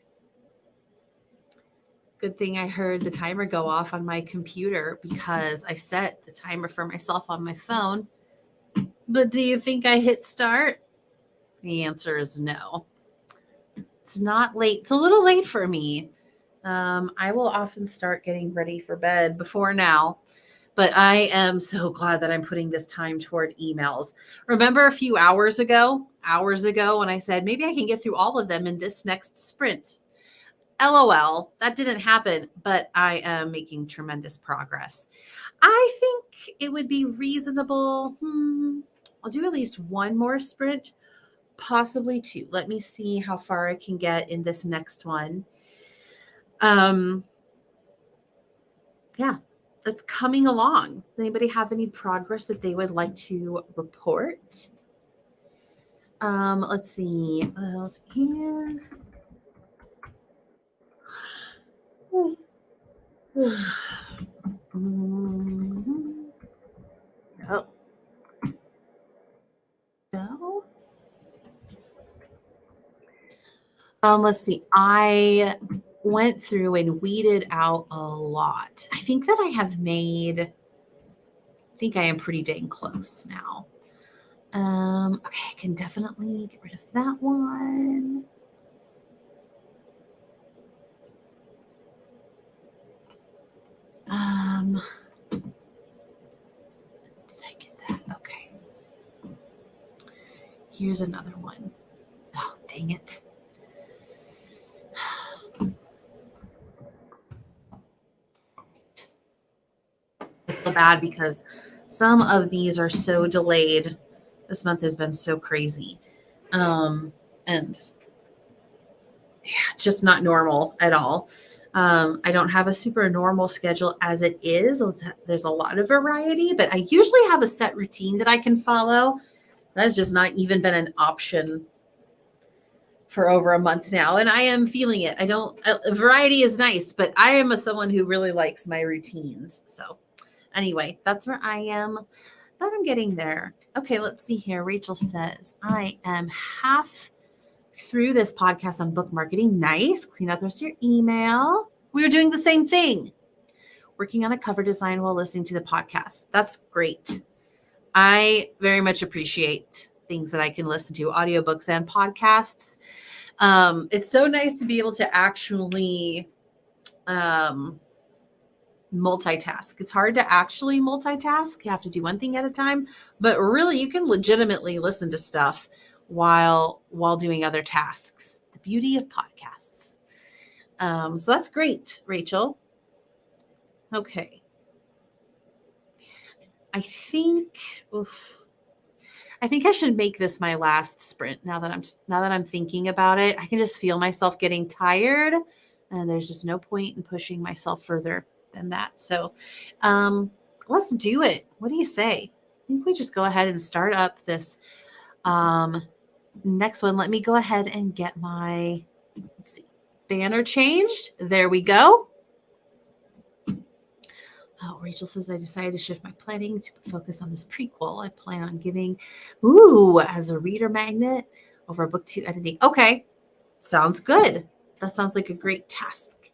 Good thing I heard the timer go off on my computer because I set the timer for myself on my phone. But do you think I hit start? The answer is no. It's not late. It's a little late for me. I will often start getting ready for bed before now, but I am so glad that I'm putting this time toward emails. Remember a few hours ago, when I said maybe I can get through all of them in this next sprint? LOL, that didn't happen, but I am making tremendous progress. I think it would be reasonable. I'll do at least one more sprint, possibly two. Let me see how far I can get in this next one. Yeah, that's coming along. Anybody have any progress that they would like to report? Let's see. What else here? Oh. No. Let's see. I went through and weeded out a lot. I think that I think I am pretty dang close now. Okay, I can definitely get rid of that one. Did I get that? Okay. Here's another one. Oh, dang it. I feel bad because some of these are so delayed. This month has been so crazy. And yeah, just not normal at all. I don't have a super normal schedule as it is. There's a lot of variety, but I usually have a set routine that I can follow. That's just not even been an option for over a month now, and I am feeling it. Variety is nice, but I am someone who really likes my routines. So anyway, that's where I am, but I'm getting there. Okay, let's see here. Rachel says, I am half through this podcast on book marketing. Nice. Clean out the rest of your email. We were doing the same thing, working on a cover design while listening to the podcast. That's great. I very much appreciate things that I can listen to, audiobooks and podcasts. It's so nice to be able to actually multitask. It's hard to actually multitask. You have to do one thing at a time, but really you can legitimately listen to stuff while doing other tasks. The beauty of podcasts. So that's great, Rachel. Okay. I think I should make this my last sprint now that I'm thinking about it. I can just feel myself getting tired, and there's just no point in pushing myself further than that. So let's do it. What do you say? I think we just go ahead and start up this next one. Let me go ahead and get my banner changed. There we go. Oh, Rachel says, I decided to shift my planning to focus on this prequel. I plan on giving, as a reader magnet over a book 2 editing. Okay, sounds good. That sounds like a great task.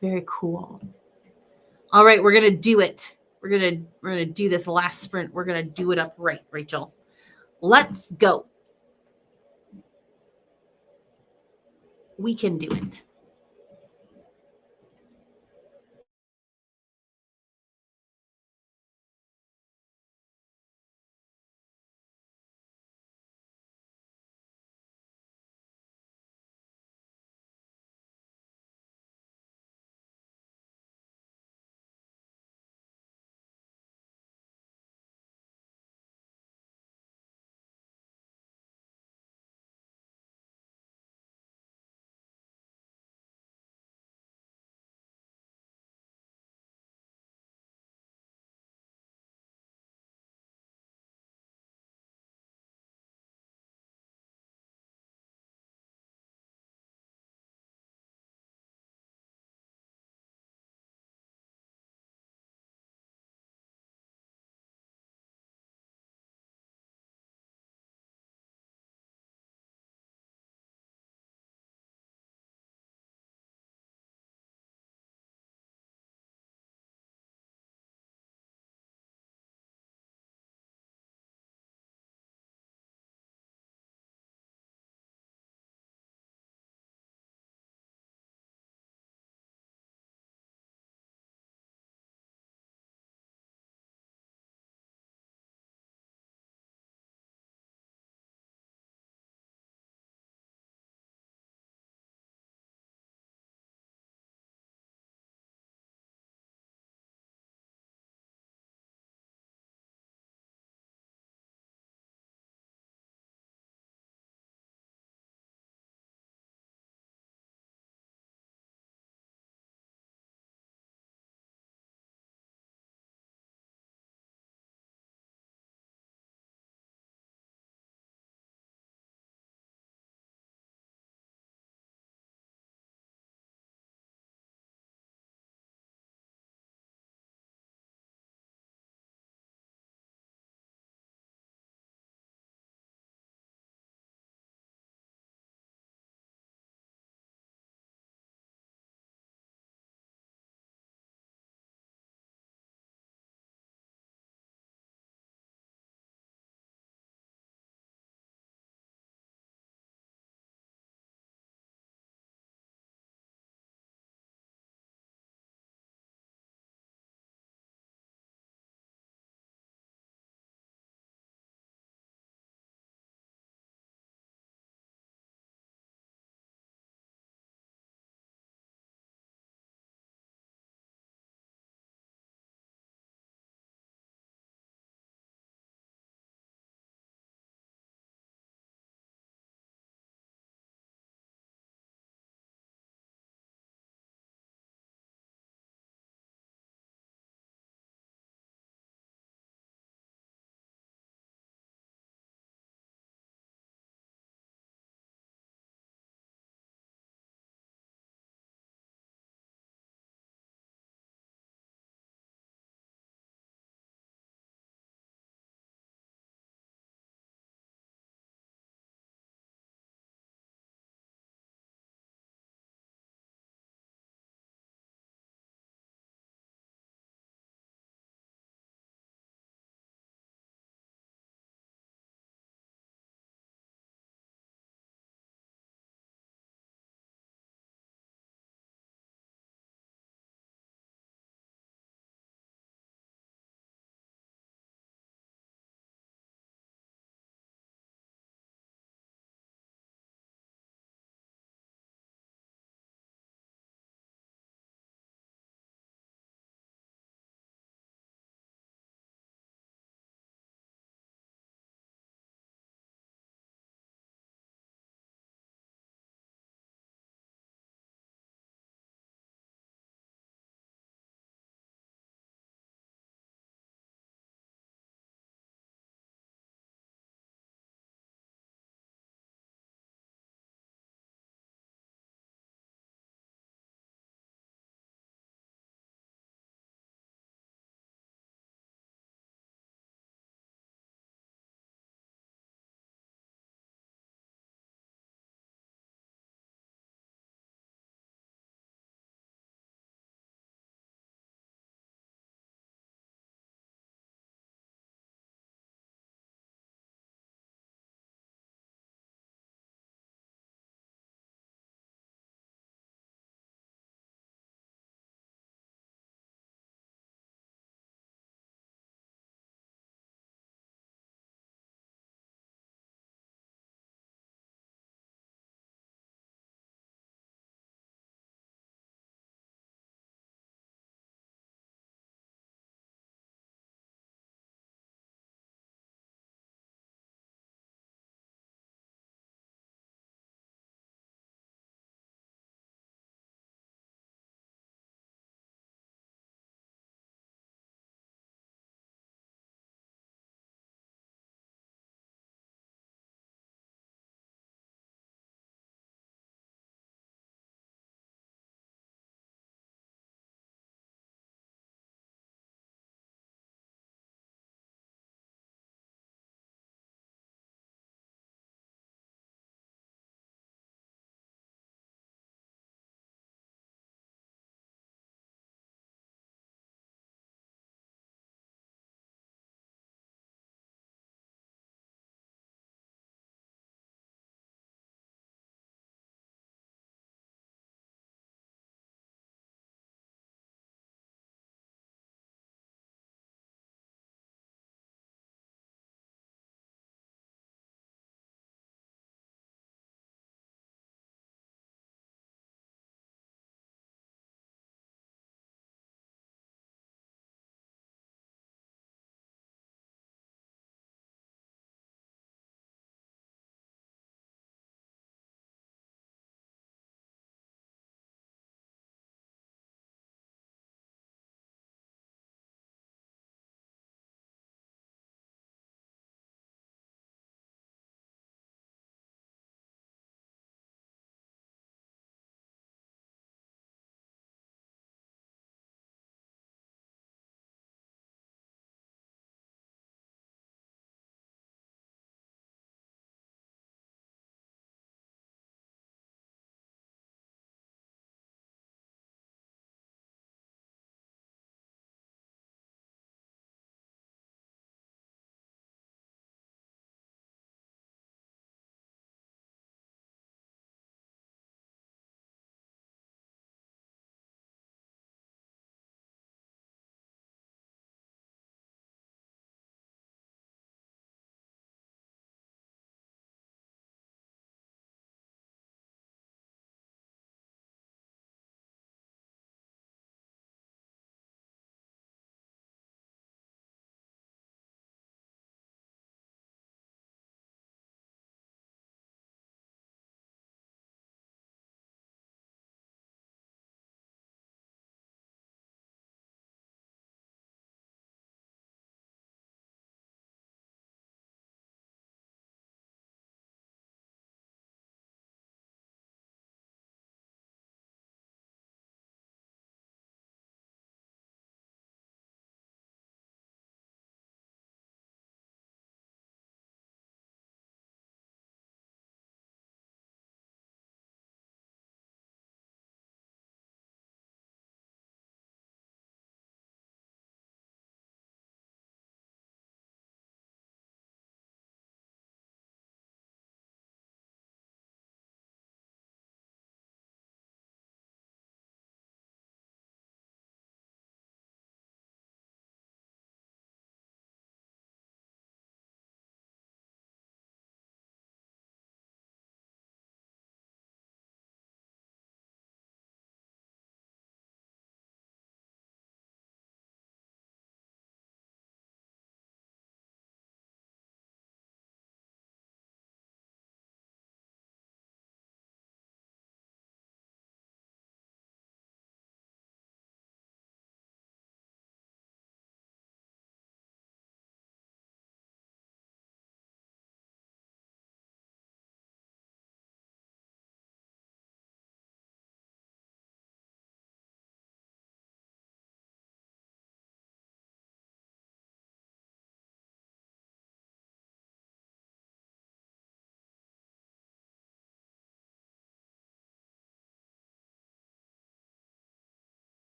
Very cool. All right, we're gonna do it. We're gonna do this last sprint. We're gonna do it up right, Rachel. Let's go. We can do it.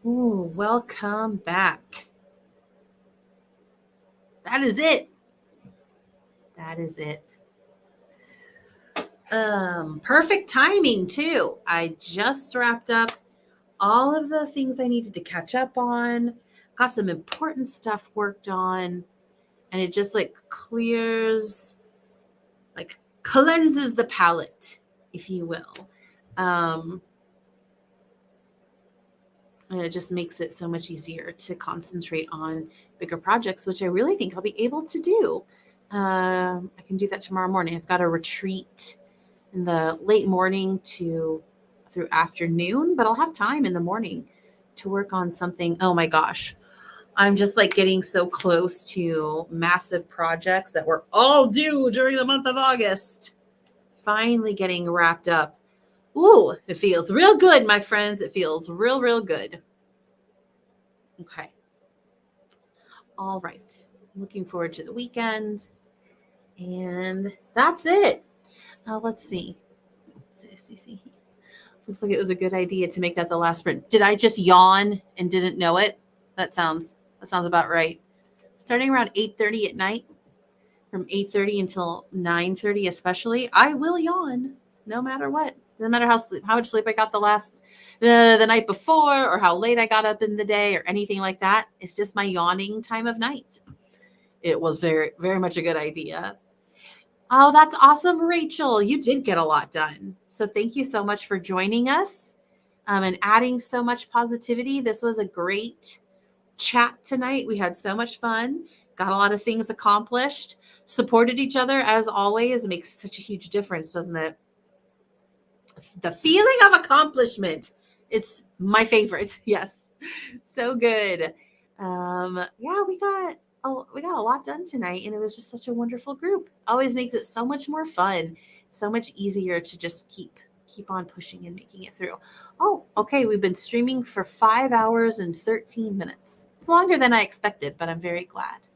Ooh, welcome back. That is it. That is it. Perfect timing too. I just wrapped up all of the things I needed to catch up on, got some important stuff worked on, and it just like clears, like cleanses the palate, if you will. And it just makes it so much easier to concentrate on bigger projects, which I really think I'll be able to do. I can do that tomorrow morning. I've got a retreat in the late morning through afternoon, but I'll have time in the morning to work on something. Oh my gosh. I'm just like getting so close to massive projects that were all due during the month of August. Finally getting wrapped up. Ooh, it feels real good, my friends. It feels real, real good. Okay. All right. Looking forward to the weekend. And that's it. Let's see. See. Looks like it was a good idea to make that the last sprint. Did I just yawn and didn't know it? That sounds about right. Starting around 8:30 at night, from 8:30 until 9:30 especially, I will yawn no matter what. No matter how much sleep I got the night before, or how late I got up in the day, or anything like that. It's just my yawning time of night. It was very, very much a good idea. Oh, that's awesome, Rachel. You did get a lot done. So thank you so much for joining us and adding so much positivity. This was a great chat tonight. We had so much fun, got a lot of things accomplished, supported each other as always. It makes such a huge difference, doesn't it? The feeling of accomplishment. It's my favorite. Yes. So good. Yeah, we got a lot done tonight, and it was just such a wonderful group. Always makes it so much more fun, so much easier to just keep on pushing and making it through. Oh, okay. We've been streaming for 5 hours and 13 minutes. It's longer than I expected, but I'm very glad.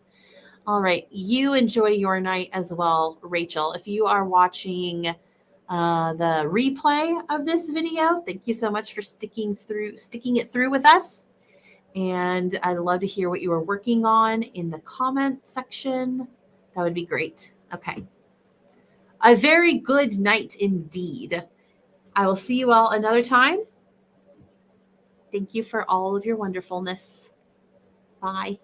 All right. You enjoy your night as well, Rachel. If you are watching the replay of this video, thank you so much for sticking it through with us. And I'd love to hear what you are working on in the comment section. That would be great. Okay. A very good night indeed. I will see you all another time. Thank you for all of your wonderfulness. Bye.